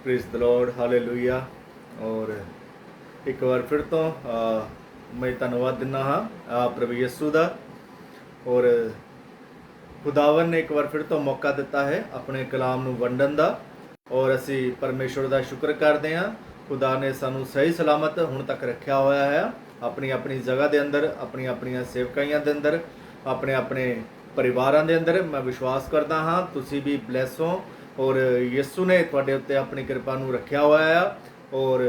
Praise the Lord hallelujah. और एक बार फिर तो मैं धन्यवाद दिना हाँ प्रभु यीशु का। और खुदावन ने एक बार फिर तो मौका दिता है अपने कलाम नूं वंडन का। और असी परमेश्वर का शुक्र करते हैं, खुदा ने सानू सही सलामत हुण तक रखा हुआ है अपनी अपनी जगह के अंदर, अपनी अपनी सेवकाइयां के अंदर, अपने अपने परिवारों के अंदर। मैं विश्वास करता हाँ तुसी भी ब्लैस हो और यीशु ने तुहाडे उत्ते अपनी कृपा नूं रखा हुआ है। और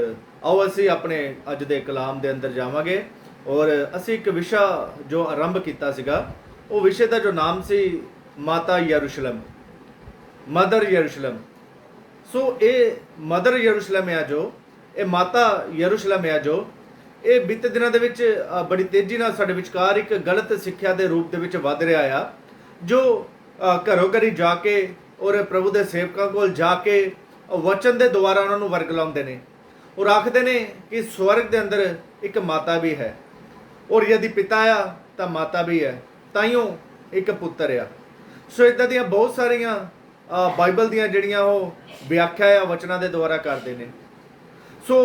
आओ असी अपने अज दे कलाम के अंदर जावांगे। और असी एक विषा जो आरंभ किया सीगा, वो विषय का जो नाम सी माता यरूशलेम, मदर यरूशलेम। सो ये मदर यरूशलेम है जो, ये माता यरूशलेम है जो, ये बीते दिनों के विच बड़ी तेजी नाल साडे विचकार एक गलत सिक्ख्या के रूप दे विच वध रहा है, जो घरों घरी जाके और प्रभु के सेवकों को जाके वचन के द्वारा उन्होंने वरगलाते हैं और आखते हैं कि स्वर्ग के अंदर एक माता भी है, और यदि पिता आ तो माता भी है, ताइयों एक पुत्र आ। सो इदां दियां बहुत सारिया बाइबल दियां जिहड़ियां वो व्याख्या वचनों के द्वारा करते हैं। सो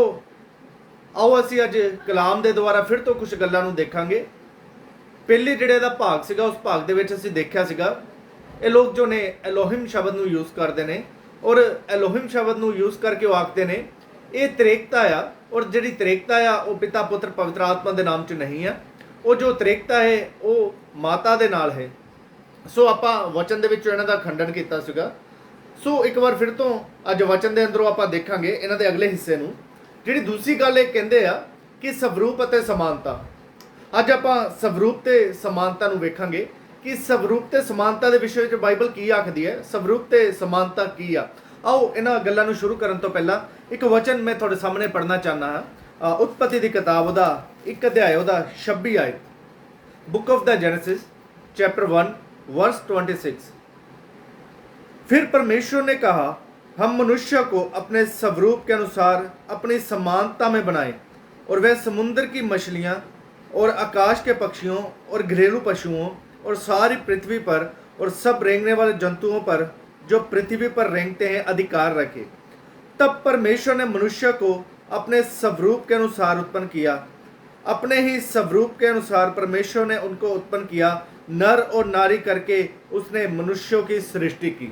आओ असी अज कलाम के द्वारा फिर तो कुछ गल्लां नूं देखांगे। पहले जिहड़े दा भाग सीगा उस भाग दे विच असीं देखिया सीगा ये लोग जो ने एलोहिम शब्द नूं यूज़ करते हैं, और एलोहिम शब्द नूं यूज़ करके वो आखते हैं ये त्रेकता आ। और जिहड़ी त्रेकता आ वो पिता पुत्र पवित्र आत्मा के नाम च नहीं है, वो जो त्रेकता है वो माता दे नाल है। सो आपां वचन दे विच इन्हां दा खंडन कीता सीगा। सो एक बार फिर तो अज वचन दे अंदरों आपां देखांगे इन्हां दे अगले हिस्से नूं। जिहड़ी दूसरी गल ये कहंदे आ कि स्वरूप अते समानता। अज आपां स्वरूप ते समानता नूं वेखांगे कि स्वरूप ते समानता के विषय में बाइबल की आखदी है, स्वरूप ते समानता की आ। आओ इन्हां गल्लां नूं शुरू करन तो पहला एक वचन मैं तुहाडे सामने पढ़ना चाहना हाँ। उत्पत्ति की किताब दा 1 अध्याय दा 26 आयत, book of the Genesis chapter 1 verse 26। फिर परमेश्वर ने कहा हम मनुष्य को अपने स्वरूप के अनुसार अपनी समानता में बनाएं, और वह समुद्र की मछलियां और आकाश के पक्षियों और घरेलू पशुओं और सारी पृथ्वी पर और सब रेंगने वाले जंतुओं पर जो पृथ्वी पर रेंगते हैं अधिकार रखे। तब परमेश्वर ने मनुष्य को अपने स्वरूप के अनुसार उत्पन्न किया, अपने ही स्वरूप के अनुसार परमेश्वर ने उनको उत्पन्न किया, नर और नारी करके उसने मनुष्यों की सृष्टि की।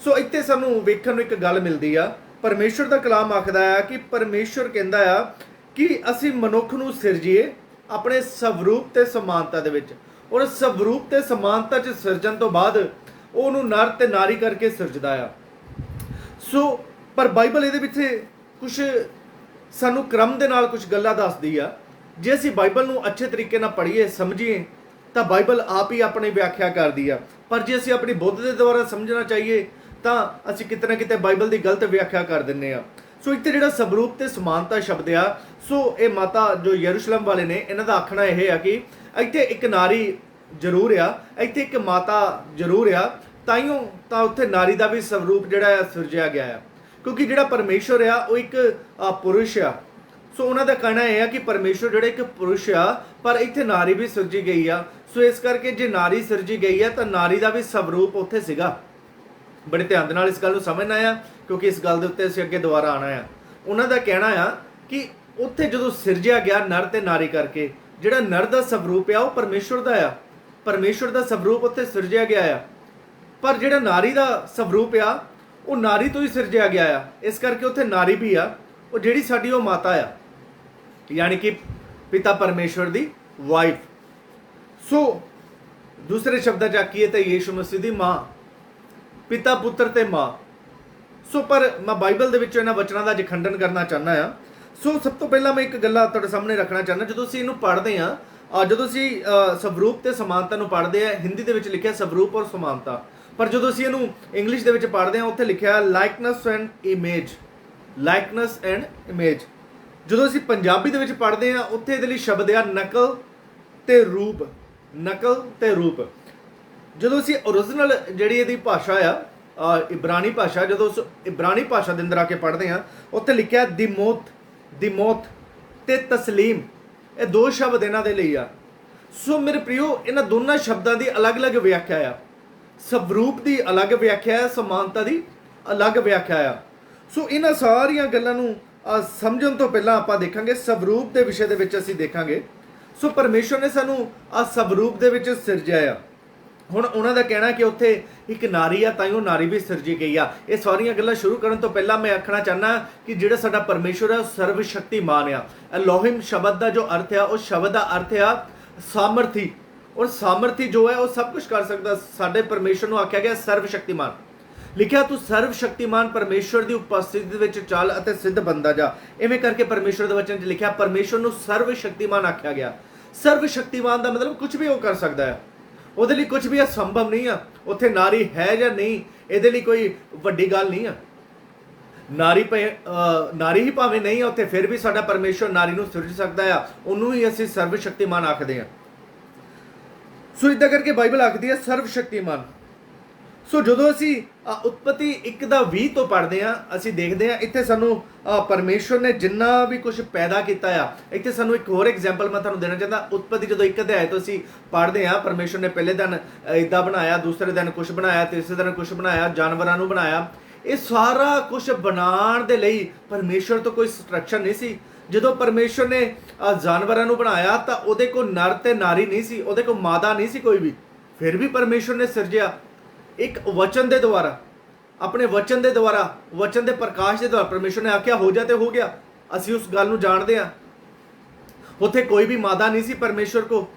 सो इत्थे सानू वेखण नूं एक गल मिलदी आ। परमेश्वर दा कलाम आखदा है कि परमेश्वर कहंदा आ कि असीं मनुख नूं सिरजीए अपने स्वरूप ते समानता दे विच, और स्वरूप ते समानता च सिरजन तो बाद ਉਹਨੂੰ नर ते नारी करके सिरजदा आ। सो पर बाइबल ਇਹਦੇ ਵਿੱਚ ਕੁਝ ਸਾਨੂੰ क्रम ਦੇ ਨਾਲ ਕੁਝ ਗੱਲਾਂ ਦੱਸਦੀ ਆ। ਜੇ ਅਸੀਂ ਬਾਈਬਲ ਨੂੰ ਅੱਛੇ ਤਰੀਕੇ ਨਾਲ ਪੜ੍ਹੀਏ ਸਮਝੀਏ ਤਾਂ ਬਾਈਬਲ ਆਪ ਹੀ ਆਪਣੀ ਵਿਆਖਿਆ ਕਰਦੀ ਆ। ਪਰ ਜੇ ਅਸੀਂ ਆਪਣੀ ਬੁੱਧ ਦੇ ਦੁਆਰਾ ਸਮਝਣਾ ਚਾਹੀਏ ਤਾਂ ਅਸੀਂ ਕਿਤੇ ਨਾ ਕਿਤੇ ਬਾਈਬਲ ਦੀ ਗਲਤ ਵਿਆਖਿਆ ਕਰ ਦਿੰਨੇ ਆ। ਸੋ ਇੱਥੇ ਜਿਹੜਾ ਸਵਰੂਪ ਤੇ ਸਮਾਨਤਾ ਸ਼ਬਦ ਆ, ਸੋ ਇਹ ਮਾਤਾ ਜੋ ਯਰੂਸ਼ਲਮ ਵਾਲੇ ਨੇ ਇਹਨਾਂ ਦਾ ਆਖਣਾ ਇਹ ਆ ਕਿ ਇੱਥੇ ਇੱਕ ਨਾਰੀ ਜ਼ਰੂਰ ਆ, ਇੱਥੇ ਇੱਕ ਮਾਤਾ ਜ਼ਰੂਰ ਆ, ਤਾਈਓ ਤਾਂ ਉੱਥੇ ਨਾਰੀ ਦਾ ਵੀ ਸਵਰੂਪ ਜਿਹੜਾ ਆ ਸਿਰਜਿਆ ਗਿਆ ਆ, ਕਿਉਂਕਿ ਜਿਹੜਾ ਪਰਮੇਸ਼ਵਰ ਆ ਉਹ ਇੱਕ ਪੁਰਸ਼ ਆ। ਸੋ ਉਹਨਾਂ ਦਾ ਕਹਿਣਾ ਇਹ ਆ ਕਿ ਪਰਮੇਸ਼ਵਰ ਜਿਹੜਾ ਇੱਕ ਪੁਰਸ਼ ਆ, ਪਰ ਇੱਥੇ ਨਾਰੀ ਵੀ ਸਿਰਜੀ ਗਈ ਆ। ਸੋ ਇਸ ਕਰਕੇ ਜੇ ਨਾਰੀ ਸਿਰਜੀ ਗਈ ਆ ਤਾਂ ਨਾਰੀ ਦਾ ਵੀ ਸਵਰੂਪ ਉੱਥੇ ਸੀਗਾ। ਬੜੇ ਧਿਆਨ ਦੇ ਨਾਲ ਇਸ ਗੱਲ ਨੂੰ ਸਮਝਣਾ ਆ, ਕਿਉਂਕਿ ਇਸ ਗੱਲ ਦੇ ਉੱਤੇ ਅਸੀਂ ਅੱਗੇ ਦੁਬਾਰਾ ਆਉਣਾ ਆ। ਉਹਨਾਂ ਦਾ ਕਹਿਣਾ ਆ ਕਿ ਉੱਥੇ ਜਦੋਂ ਸਿਰਜਿਆ ਗਿਆ ਨਰ ਤੇ ਨਾਰੀ ਕਰਕੇ, ਜਿਹੜਾ ਨਰ ਦਾ ਸਵਰੂਪ ਆ ਉਹ ਪਰਮੇਸ਼ਵਰ ਦਾ ਆ, परमेश्वर का स्वरूप उत्थे सिरजिया गया है। पर जिहड़ा नारी का स्वरूप आ वो नारी तो ही सिरजिया गया है, इस करके उत्थे नारी भी आ, वो जिहड़ी साडी वो माता आ, यानी कि पिता परमेश्वर की वाइफ। सो दूसरे शब्दां च आखीए तो यीशु मसीह की माँ, पिता पुत्र ते माँ। सो पर मैं बाइबल दे विच इन्हां वचनां दा खंडन करना चाहना आ। सो सब तो पहला मैं एक गल्ला तुहाडे सामने रखना चाहना। जदों असीं इहनूं पढ़दे आ, ਜਦੋਂ ਅਸੀਂ ਸਵਰੂਪ ਤੇ ਸਮਾਨਤਾ ਨੂੰ ਪੜ੍ਹਦੇ ਆ, ਹਿੰਦੀ ਦੇ ਵਿੱਚ ਲਿਖਿਆ ਸਵਰੂਪ ਔਰ ਸਮਾਨਤਾ, ਪਰ ਜਦੋਂ ਅਸੀਂ ਇਹਨੂੰ ਇੰਗਲਿਸ਼ ਦੇ ਵਿੱਚ ਪੜ੍ਹਦੇ ਆ ਉੱਥੇ ਲਿਖਿਆ ਲਾਈਕਨੈਸ ਐਂਡ ਇਮੇਜ, ਲਾਈਕਨੈਸ ਐਂਡ ਇਮੇਜ। ਜਦੋਂ ਅਸੀਂ ਪੰਜਾਬੀ ਦੇ ਵਿੱਚ ਪੜ੍ਹਦੇ ਆ ਉੱਥੇ ਇਹਦੇ ਲਈ ਸ਼ਬਦ ਆ ਨਕਲ ਤੇ ਰੂਪ, ਨਕਲ ਤੇ ਰੂਪ। ਜਦੋਂ ਅਸੀਂ ਓਰੀਜਨਲ ਜਿਹੜੀ ਇਹਦੀ ਭਾਸ਼ਾ ਆ ਇਬਰਾਨੀ ਭਾਸ਼ਾ, ਜਦੋਂ ਉਸ ਇਬਰਾਨੀ ਭਾਸ਼ਾ ਦੇ ਅੰਦਰ ਆ ਕੇ ਪੜ੍ਹਦੇ ਆ ਉੱਥੇ ਲਿਖਿਆ ਦਿਮੋਤ, ਦਿਮੋਤ ਤੇ ਤਸਲੀਮ, ਇਹ ਦੋ ਸ਼ਬਦ ਇਹਨਾਂ ਦੇ ਲਈ ਆ। ਸੋ ਮੇਰੇ ਪ੍ਰਿਓ ਇਹਨਾਂ ਦੋਨਾਂ ਸ਼ਬਦਾਂ ਦੀ ਅਲੱਗ-ਅਲੱਗ ਵਿਆਖਿਆ ਆ। ਸਵਰੂਪ ਦੀ ਅਲੱਗ ਵਿਆਖਿਆ ਹੈ, ਸਮਾਨਤਾ ਦੀ ਅਲੱਗ ਵਿਆਖਿਆ ਆ। ਸੋ ਇਹਨਾਂ ਸਾਰੀਆਂ ਗੱਲਾਂ ਨੂੰ ਸਮਝਣ ਤੋਂ ਪਹਿਲਾਂ ਆਪਾਂ ਦੇਖਾਂਗੇ ਸਵਰੂਪ ਦੇ ਵਿਸ਼ੇ ਦੇ ਵਿੱਚ ਅਸੀਂ ਦੇਖਾਂਗੇ। ਸੋ ਪਰਮੇਸ਼ਰ ਨੇ ਸਾਨੂੰ ਸਵਰੂਪ ਦੇ ਵਿੱਚ ਸਿਰਜਿਆ ਆ। ਹੁਣ ਉਹਨਾਂ ਦਾ ਕਹਿਣਾ ਕਿ ਉੱਥੇ ਇੱਕ ਨਾਰੀ ਆ, ਤਾਂ ਉਹ ਨਾਰੀ ਵੀ ਸਿਰਜੀ ਗਈ ਆ। ਇਹ ਸਾਰੀਆਂ ਗੱਲਾਂ ਸ਼ੁਰੂ ਕਰਨ ਤੋਂ ਪਹਿਲਾਂ ਮੈਂ ਆਖਣਾ ਚਾਹੁੰਦਾ ਕਿ ਜਿਹੜਾ ਸਾਡਾ ਪਰਮੇਸ਼ਰ ਆ ਉਹ ਸਰਵ ਸ਼ਕਤੀਮਾਨ ਆ। ਲੋਹਿਮ ਸ਼ਬਦ ਦਾ ਜੋ ਅਰਥ ਆ, ਉਹ ਸ਼ਬਦ ਦਾ ਅਰਥ ਆ ਸਾਮਰਥੀ, ਔਰ ਸਾਮਰਥੀ ਜੋ ਹੈ ਉਹ ਸਭ ਕੁਝ ਕਰ ਸਕਦਾ। ਸਾਡੇ ਪਰਮੇਸ਼ਰ ਨੂੰ ਆਖਿਆ ਗਿਆ ਸਰਵ ਸ਼ਕਤੀਮਾਨ। ਲਿਖਿਆ ਤੂੰ ਸਰਵ ਸ਼ਕਤੀਮਾਨ ਪਰਮੇਸ਼ਰ ਦੀ ਉਪਸਥਿਤੀ ਦੇ ਵਿੱਚ ਚੱਲ ਅਤੇ ਸਿੱਧ ਬੰਦਾ ਜਾ। ਇਵੇਂ ਕਰਕੇ ਪਰਮੇਸ਼ਰ ਦੇ ਵਚਨ 'ਚ ਲਿਖਿਆ ਪਰਮੇਸ਼ਰ ਨੂੰ ਸਰਵ ਸ਼ਕਤੀਮਾਨ ਆਖਿਆ ਗਿਆ। ਸਰਵ ਸ਼ਕਤੀਮਾਨ ਦਾ ਮਤਲਬ ਕੁਝ ਵੀ ਉਹ ਕਰ ਸਕਦਾ ਹੈ, ਉਹਦੇ ਲਈ ਕੁਝ ਵੀ ਅਸੰਭਵ ਨਹੀਂ ਆ। ਉੱਥੇ ਨਾਰੀ ਹੈ ਜਾਂ ਨਹੀਂ, ਇਹਦੇ ਲਈ ਕੋਈ ਵੱਡੀ ਗੱਲ ਨਹੀਂ ਆ। ਨਾਰੀ ਹੀ ਭਾਵੇਂ ਨਹੀਂ ਆ ਉੱਥੇ, ਫਿਰ ਵੀ ਸਾਡਾ ਪਰਮੇਸ਼ਰ ਨਾਰੀ ਨੂੰ ਸਿਰਜ ਸਕਦਾ ਆ। ਉਹਨੂੰ ਹੀ ਅਸੀਂ ਸਰਵ ਸ਼ਕਤੀਮਾਨ ਆਖਦੇ ਹਾਂ। ਸੋ ਇਦਾਂ ਕਰਕੇ ਬਾਈਬਲ ਆਖਦੀ ਹੈ ਸਰਵ ਸ਼ਕਤੀਮਾਨ। ਸੋ ਜਦੋਂ ਅਸੀਂ ਉਤਪਤੀ 1:20 ਤੋਂ ਪੜ੍ਹਦੇ ਹਾਂ, ਅਸੀਂ ਦੇਖਦੇ ਹਾਂ ਇੱਥੇ ਸਾਨੂੰ ਪਰਮੇਸ਼ਰ ਨੇ ਜਿੰਨਾ ਵੀ ਕੁਝ ਪੈਦਾ ਕੀਤਾ ਆ। ਇੱਥੇ ਸਾਨੂੰ ਇੱਕ ਹੋਰ ਐਗਜ਼ਾਮਪਲ ਮੈਂ ਤੁਹਾਨੂੰ ਦੇਣਾ ਚਾਹੁੰਦਾ। ਉਤਪਤੀ ਜਦੋਂ 1 ਅਧਿਆਇ ਤੋਂ ਅਸੀਂ ਪੜ੍ਹਦੇ ਹਾਂ, ਪਰਮੇਸ਼ਰ ਨੇ ਪਹਿਲੇ ਦਿਨ ਇੱਦਾਂ ਬਣਾਇਆ, ਦੂਸਰੇ ਦਿਨ ਕੁਝ ਬਣਾਇਆ, ਤੀਸਰੇ ਦਿਨ ਕੁਝ ਬਣਾਇਆ, ਜਾਨਵਰਾਂ ਨੂੰ ਬਣਾਇਆ। ਇਹ ਸਾਰਾ ਕੁਝ ਬਣਾਉਣ ਦੇ ਲਈ ਪਰਮੇਸ਼ਰ ਤੋਂ ਕੋਈ ਇੰਸਟਰਕਸ਼ਨ ਨਹੀਂ ਸੀ। ਜਦੋਂ ਪਰਮੇਸ਼ਰ ਨੇ ਜਾਨਵਰਾਂ ਨੂੰ ਬਣਾਇਆ ਤਾਂ ਉਹਦੇ ਕੋਲ ਨਰ ਤੇ ਨਾਰੀ ਨਹੀਂ ਸੀ, ਉਹਦੇ ਕੋਲ ਮਾਦਾ ਨਹੀਂ ਸੀ ਕੋਈ ਵੀ। ਫਿਰ ਵੀ ਪਰਮੇਸ਼ਰ ਨੇ ਸਿਰਜਿਆ ਇੱਕ ਵਚਨ ਦੇ ਦੁਆਰਾ, ਆਪਣੇ ਵਚਨ ਦੇ ਦੁਆਰਾ, ਵਚਨ ਦੇ ਪ੍ਰਕਾਸ਼ ਦੇ ਦੁਆਰਾ। ਪਰਮੇਸ਼ਰ ਨੇ ਆਖਿਆ ਹੋ ਜਾ ਤੇ ਹੋ ਗਿਆ। ਅਸੀਂ ਉਸ ਗੱਲ ਨੂੰ ਜਾਣਦੇ ਹਾਂ। ਉੱਥੇ ਕੋਈ ਵੀ ਮਾਦਾ ਨਹੀਂ ਸੀ, ਪਰਮੇਸ਼ਰ ਕੋ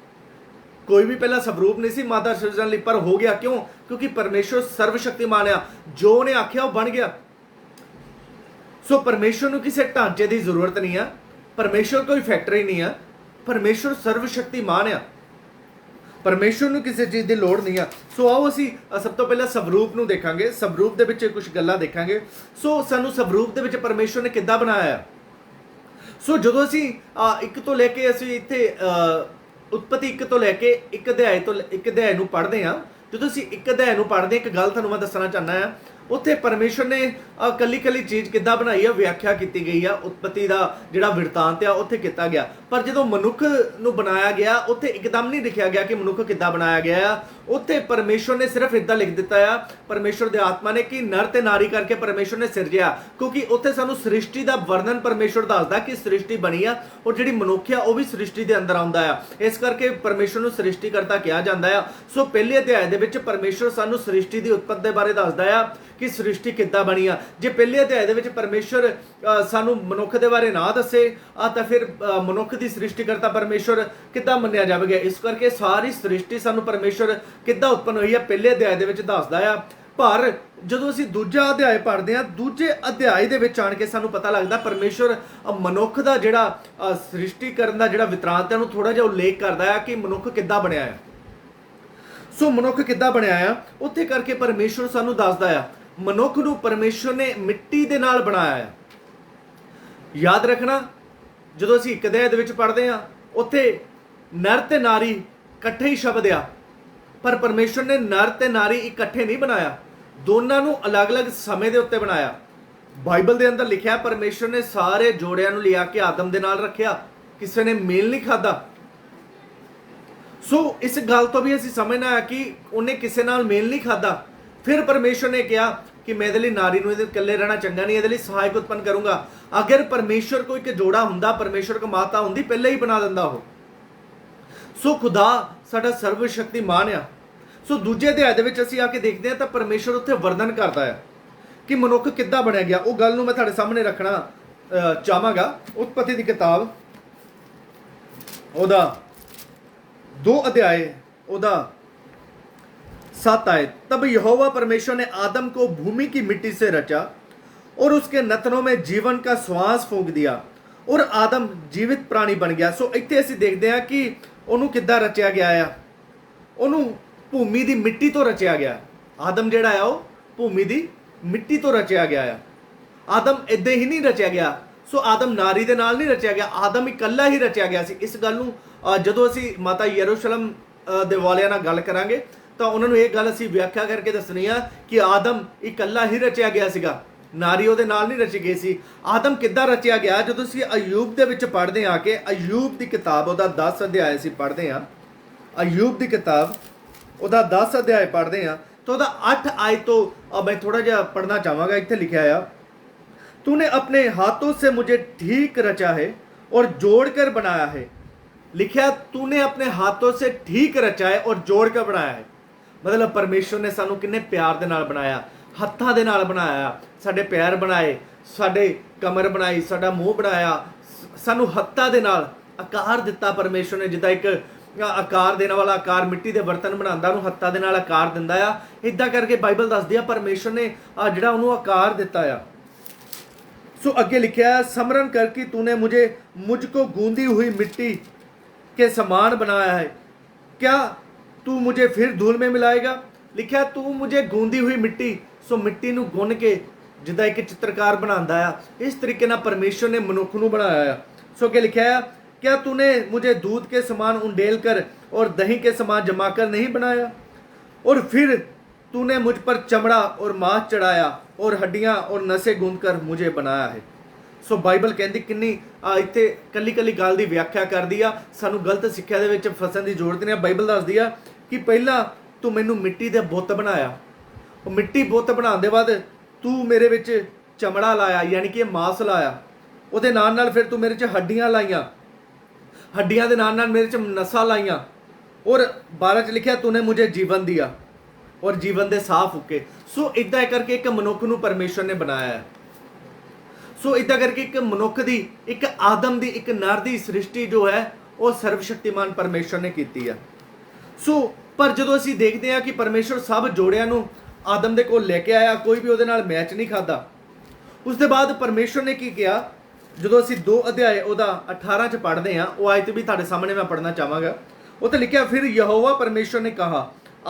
ਕੋਈ ਵੀ ਪਹਿਲਾਂ ਸਵਰੂਪ ਨਹੀਂ ਸੀ ਮਾਦਾ ਸਿਰਜਣ ਲਈ, ਪਰ ਹੋ ਗਿਆ। ਕਿਉਂ? ਕਿਉਂਕਿ ਪਰਮੇਸ਼ਰ ਸਰਵ ਸ਼ਕਤੀਮਾਨ ਆ। ਜੋ ਉਹਨੇ ਆਖਿਆ ਉਹ ਬਣ ਗਿਆ। ਸੋ ਪਰਮੇਸ਼ਰ ਨੂੰ ਕਿਸੇ ਢਾਂਚੇ ਦੀ ਜ਼ਰੂਰਤ ਨਹੀਂ ਆ। ਪਰਮੇਸ਼ਰ ਕੋਈ ਫੈਕਟਰੀ ਨਹੀਂ ਆ। ਪਰਮੇਸ਼ਰ ਸਰਵ ਸ਼ਕਤੀਮਾਨ ਆ। ਪਰਮੇਸ਼ਰ ਨੂੰ ਕਿਸੇ ਚੀਜ਼ ਦੀ ਲੋੜ ਨਹੀਂ ਆ। ਸੋ ਆਓ ਅਸੀਂ ਸਭ ਤੋਂ ਪਹਿਲਾਂ ਸਵਰੂਪ ਨੂੰ ਦੇਖਾਂਗੇ। ਸਵਰੂਪ ਦੇ ਵਿੱਚ ਕੁਝ ਗੱਲਾਂ ਦੇਖਾਂਗੇ। ਸੋ ਸਾਨੂੰ ਸਵਰੂਪ ਦੇ ਵਿੱਚ ਪਰਮੇਸ਼ਰ ਨੇ ਕਿੱਦਾਂ ਬਣਾਇਆ ਹੈ। ਸੋ ਜਦੋਂ ਅਸੀਂ 1 ਤੋਂ ਲੈ ਕੇ ਅਸੀਂ ਇੱਥੇ ਉਤਪਤੀ 1 ਤੋਂ ਲੈ ਕੇ 1 ਅਧਿਆਇ ਨੂੰ ਪੜ੍ਹਦੇ ਹਾਂ, ਜਦੋਂ ਅਸੀਂ 1 ਅਧਿਆਇ ਨੂੰ ਪੜ੍ਹਦੇ ਇੱਕ ਗੱਲ ਤੁਹਾਨੂੰ ਮੈਂ ਦੱਸਣਾ ਚਾਹੁੰਦਾ ਹਾਂ। ਉੱਥੇ ਪਰਮੇਸ਼ਰ ਨੇ ਕੱਲੀ ਚੀਜ਼ ਕਿੱਦਾਂ ਬਣਾਈ ਆ, ਵਿਆਖਿਆ ਕੀਤੀ ਗਈ ਆ। ਉਤਪਤੀ ਦਾ ਜਿਹੜਾ ਬਿਰਤਾਂਤ ਆ ਉੱਥੇ ਕੀਤਾ ਗਿਆ। ਪਰ ਜਦੋਂ ਮਨੁੱਖ ਨੂੰ ਬਣਾਇਆ ਗਿਆ, ਉੱਥੇ ਇੱਕਦਮ ਨਹੀਂ ਲਿਖਿਆ ਗਿਆ ਕਿ ਮਨੁੱਖ ਕਿੱਦਾਂ ਬਣਾਇਆ ਗਿਆ ਆ। ਉੱਥੇ ਪਰਮੇਸ਼ਰ ਨੇ ਸਿਰਫ ਇੱਦਾਂ ਲਿਖ ਦਿੱਤਾ ਆ, ਪਰਮੇਸ਼ਰ ਦੇ ਆਤਮਾ ਨੇ, ਕਿ ਨਰ ਤੇ ਨਾਰੀ ਕਰਕੇ ਪਰਮੇਸ਼ਰ ਨੇ ਸਿਰਜਿਆ। ਕਿਉਂਕਿ ਉੱਥੇ ਸਾਨੂੰ ਸ੍ਰਿਸ਼ਟੀ ਦਾ ਵਰਣਨ ਪਰਮੇਸ਼ਰ ਦੱਸਦਾ ਕਿ ਸ੍ਰਿਸ਼ਟੀ ਬਣੀ ਆ, ਔਰ ਜਿਹੜੀ ਮਨੁੱਖ ਆ ਉਹ ਵੀ ਸ੍ਰਿਸ਼ਟੀ ਦੇ ਅੰਦਰ ਆਉਂਦਾ ਆ। ਇਸ ਕਰਕੇ ਪਰਮੇਸ਼ਰ ਨੂੰ ਸ੍ਰਿਸ਼ਟੀਕਰਤਾ ਕਿਹਾ ਜਾਂਦਾ ਆ। ਸੋ ਪਹਿਲੇ ਅਧਿਆਇ ਦੇ ਵਿੱਚ ਪਰਮੇਸ਼ਰ ਸਾਨੂੰ ਸ੍ਰਿਸ਼ਟੀ ਦੀ ਉਤਪਤੀ ਦੇ ਬਾਰੇ ਦੱਸਦਾ ਆ ਕਿ ਸ੍ਰਿਸ਼ਟੀ ਕਿੱਦਾਂ ਬਣੀ ਆ। ਜੇ ਪਹਿਲੇ ਅਧਿਆਇ ਦੇ ਵਿੱਚ ਪਰਮੇਸ਼ਰ ਸਾਨੂੰ ਮਨੁੱਖ ਦੇ ਬਾਰੇ ਨਾ ਦੱਸੇ ਤਾਂ ਫਿਰ ਮਨੁੱਖ ਦੀ ਸ੍ਰਿਸ਼ਟੀਕਰਤਾ ਪਰਮੇਸ਼ਰ ਕਿੱਦਾਂ ਮੰਨਿਆ ਜਾਵੇਗਾ। ਇਸ ਕਰਕੇ ਸਾਰੀ ਸ੍ਰਿਸ਼ਟੀ ਸਾਨੂੰ ਪਰਮੇਸ਼ਰ ਕਿੱਦਾਂ ਉਤਪੰਨ ਹੋਈ ਆ ਪਹਿਲੇ ਅਧਿਆਇ ਦੇ ਵਿੱਚ ਦੱਸਦਾ ਆ। ਪਰ ਜਦੋਂ ਅਸੀਂ ਦੂਜਾ ਅਧਿਆਇ ਪੜ੍ਹਦੇ ਹਾਂ, ਦੂਜੇ ਅਧਿਆਇ ਦੇ ਵਿੱਚ ਆਣ ਕੇ ਸਾਨੂੰ ਪਤਾ ਲੱਗਦਾ ਪਰਮੇਸ਼ਰ ਮਨੁੱਖ ਦਾ ਜਿਹੜਾ ਸ੍ਰਿਸ਼ਟੀ ਕਰਨ ਦਾ ਜਿਹੜਾ ਵਿਤਰਾਂਤ ਹੈ ਉਹਨੂੰ ਥੋੜਾ ਜਿਹਾ ਉਲੇਖ ਕਰਦਾ ਆ ਕਿ ਮਨੁੱਖ ਕਿੱਦਾਂ ਬਣਿਆ ਆ। ਸੋ ਮਨੁੱਖ ਕਿੱਦਾਂ ਬਣਿਆ ਆ ਉੱਥੇ ਕਰਕੇ ਪਰਮੇਸ਼ਰ ਸਾਨੂੰ ਦੱਸਦਾ ਆ ਮਨੁੱਖ ਨੂੰ ਪਰਮੇਸ਼ਰ ਨੇ ਮਿੱਟੀ ਦੇ ਨਾਲ ਬਣਾਇਆ ਆ। ਯਾਦ ਰੱਖਣਾ, ਜਦੋਂ ਅਸੀਂ 1 ਅਧਿਆਇ ਦੇ ਵਿੱਚ ਪੜ੍ਹਦੇ ਹਾਂ ਉੱਥੇ ਨਰ ਤੇ ਨਾਰੀ ਇਕੱਠੇ ਹੀ ਸ਼ਬਦ ਆ, ਪਰ ਪਰਮੇਸ਼ਰ ਨੇ ਨਰ ਤੇ ਨਾਰੀ ਇਕੱਠੇ ਨਹੀਂ ਬਣਾਇਆ, ਦੋਨਾਂ ਨੂੰ ਅਲੱਗ-ਅਲੱਗ ਸਮੇਂ ਦੇ ਉੱਤੇ ਬਣਾਇਆ। ਬਾਈਬਲ ਦੇ ਅੰਦਰ ਲਿਖਿਆ ਪਰਮੇਸ਼ਰ ਨੇ ਸਾਰੇ ਜੋੜਿਆਂ ਨੂੰ ਲਿਆ ਕੇ ਆਦਮ ਦੇ ਨਾਲ ਰੱਖਿਆ, ਕਿਸੇ ਨੇ ਮੇਲ ਨਹੀਂ ਖਾਦਾ। ਸੋ ਇਸ ਗੱਲ ਤੋਂ ਵੀ ਅਸੀਂ ਸਮਝਣਾ ਹੈ ਕਿ ਉਹਨੇ ਕਿਸੇ ਨਾਲ ਮੇਲ ਨਹੀਂ ਖਾਦਾ। ਫਿਰ ਪਰਮੇਸ਼ਰ ਨੇ ਕਿਹਾ ਕਿ ਮੈਂ ਇਹਦੇ ਲਈ ਨਾਰੀ ਨੂੰ ਇਹਦੇ ਇਕੱਲੇ ਰਹਿਣਾ ਚੰਗਾ ਨਹੀਂ, ਇਹਦੇ ਲਈ ਸਹਾਇਕ ਉਤਪੰਨ ਕਰੂੰਗਾ। ਅਗਰ ਪਰਮੇਸ਼ਰ ਕੋਈ ਇੱਕ ਜੋੜਾ ਹੁੰਦਾ, ਪਰਮੇਸ਼ਰ ਕੋ ਮਾਤਾ ਹੁੰਦੀ, ਪਹਿਲੇ ਹੀ ਬਣਾ ਦਿੰਦਾ ਉਹ। ਸੋ ਖੁਦਾ ਸਾਡਾ ਸਰਵ ਸ਼ਕਤੀਮਾਨ ਆ। ਸੋ ਦੂਜੇ ਅਧਿਆਇ ਦੇ ਵਿੱਚ ਅਸੀਂ ਆ ਕੇ ਦੇਖਦੇ ਹਾਂ ਤਾਂ ਪਰਮੇਸ਼ਰ ਉੱਥੇ ਵਰਣਨ ਕਰਦਾ ਹੈ ਕਿ ਮਨੁੱਖ ਕਿੱਦਾਂ ਬਣਿਆ ਗਿਆ। ਉਹ ਗੱਲ ਨੂੰ ਮੈਂ ਤੁਹਾਡੇ ਸਾਹਮਣੇ ਰੱਖਣਾ ਚਾਹਾਂਗਾ। ਉਤਪਤੀ ਦੀ ਕਿਤਾਬ ਉਹਦਾ 2 अध्याय ਉਹਦਾ 7 आयत। तब यहोवा परमेश्वर ने आदम को भूमि की मिट्टी से रचा और उसके नथनों में जीवन का श्वास फूंक दिया और आदम जीवित प्राणी बन गया। सो ਇੱਥੇ ਅਸੀਂ ਦੇਖਦੇ ਹਾਂ ਕਿ ਉਹਨੂੰ ਕਿੱਦਾਂ ਰਚਿਆ ਗਿਆ ਆ। ਉਹਨੂੰ ਭੂਮੀ ਦੀ ਮਿੱਟੀ ਤੋਂ ਰਚਿਆ ਗਿਆ। ਆਦਮ ਜਿਹੜਾ ਆ ਉਹ ਭੂਮੀ ਦੀ ਮਿੱਟੀ ਤੋਂ ਰਚਿਆ ਗਿਆ ਆ। ਆਦਮ ਇੱਦਾਂ ਹੀ ਨਹੀਂ ਰਚਿਆ ਗਿਆ। ਸੋ ਆਦਮ ਨਾਰੀ ਦੇ ਨਾਲ ਨਹੀਂ ਰਚਿਆ ਗਿਆ, ਆਦਮ ਇਕੱਲਾ ਹੀ ਰਚਿਆ ਗਿਆ ਸੀ। ਇਸ ਗੱਲ ਨੂੰ ਜਦੋਂ ਅਸੀਂ ਮਾਤਾ ਯਰੂਸ਼ਲਮ ਦੇ ਵਾਲਿਆਂ ਨਾਲ ਗੱਲ ਕਰਾਂਗੇ ਤਾਂ ਉਹਨਾਂ ਨੂੰ ਇਹ ਗੱਲ ਅਸੀਂ ਵਿਆਖਿਆ ਕਰਕੇ ਦੱਸਣੀ ਆ ਕਿ ਆਦਮ ਇਕੱਲਾ ਹੀ ਰਚਿਆ ਗਿਆ ਸੀਗਾ, ਨਾਰੀ ਉਹਦੇ ਨਾਲ ਨਹੀਂ ਰਚੀ ਗਈ ਸੀ। ਆਦਮ ਕਿੱਦਾਂ ਰਚਿਆ ਗਿਆ? ਜਦੋਂ ਅਸੀਂ ਅਯੂਬ ਦੇ ਵਿੱਚ ਪੜ੍ਹਦੇ ਆ ਕਿ ਅਯੂਬ ਦੀ ਕਿਤਾਬ ਉਹਦਾ 10 ਅਧਿਆਇ ਅਸੀਂ ਪੜ੍ਹਦੇ ਆ। ਅਯੂਬ ਦੀ ਕਿਤਾਬ ਉਹਦਾ 10 ਅਧਿਆਇ ਪੜ੍ਹਦੇ ਆ ਤਾਂ ਉਹਦਾ 8 ਆਇਤ ਤੋਂ ਮੈਂ ਥੋੜਾ ਜਿਹਾ ਪੜ੍ਹਨਾ ਚਾਹਾਂਗਾ। ਇੱਥੇ ਲਿਖਿਆ ਆ, तूने अपने हाथों से मुझे ठीक रचा है और जोड़कर बनाया है। लिखा तूने अपने हाथों से ठीक रचा है और जोड़कर बनाया है। मतलब परमेश्वर ने सानू किन्ने प्यार दे नाल बनाया, हत्थां दे नाल बनाया, साडे पैर बनाए, साडे कमर बनाई, साडा मूँह बनाया, सानू हत्थां दे नाल आकार दिता परमेश्वर ने। जिद्दां एक आकार देने वाला आकार मिट्टी के बर्तन बनाता ਉਹਨੂੰ हत्थां दे नाल आकार दिंदा आ, इदां करके बाइबल दसदी आ परमेश्वर ने जिहड़ा ਉਹਨੂੰ आकार दिता आ। सो अगे लिखा है समरण कर कि तूने मुझको गूंदी हुई मिट्टी के समान बनाया है, क्या तू मुझे फिर धूल में मिलाएगा। लिखा तू मुझे गूंदी हुई मिट्टी, सो मिट्टी नूं गुन के जिद्दां एक चित्रकार बनांदा आ, इस तरीके नाल परमेश्वर ने मनुख नूं बनाया आ। सो अगे लिखा है क्या तूने मुझे दूध के समान उंडेल कर और दही के समान जमाकर नहीं बनाया, और फिर तूने मुझ पर चमड़ा और मांस चढ़ाया और हड्डियां और नसें गूंद कर मुझे बनाया है। सो बाइबल कहती किन्नी इत्थे कली कली गल की व्याख्या करदी आ, सानू गलत सिक्ख्या दे विच फसन की जरूरत नहीं। बाइबल दसदी आ कि पहला तू मैनू मिट्टी दे बुत बनाया, मिट्टी बुत बनाने दे बाद तू मेरे विच चमड़ा लाया यानी कि मांस लाया, उहदे नाल नाल फिर तू मेरे च हड्डियां लाइयां, हड्डियां दे नाल नाल मेरे च नसां लाइयां, और 12 च लिखा तूने मुझे जीवन दिया और जीवन दे साह फूके। सो इदां करके एक मनुख नूं परमेश्वर ने बनाया है। सो इदां करके एक मनुख दी, एक आदम दी, एक नर दी सृष्टि जो है वो सर्वशक्तिमान परमेश्वर ने कीती है। सो पर जदों असीं देखते हैं कि परमेश्वर सब जोड़ियां नूं आदम दे कोल लेके आया, कोई भी उहदे नाल मैच नहीं खाता। उसके बाद परमेश्वर ने की किया, जो असीं 2 अध्याय उहदा 18 च पढ़ते हैं, वो आयत भी तुहाडे सामने मैं पढ़ना चाहांगा। उत्ते लिखिया फिर यहोवा परमेश्वर ने कहा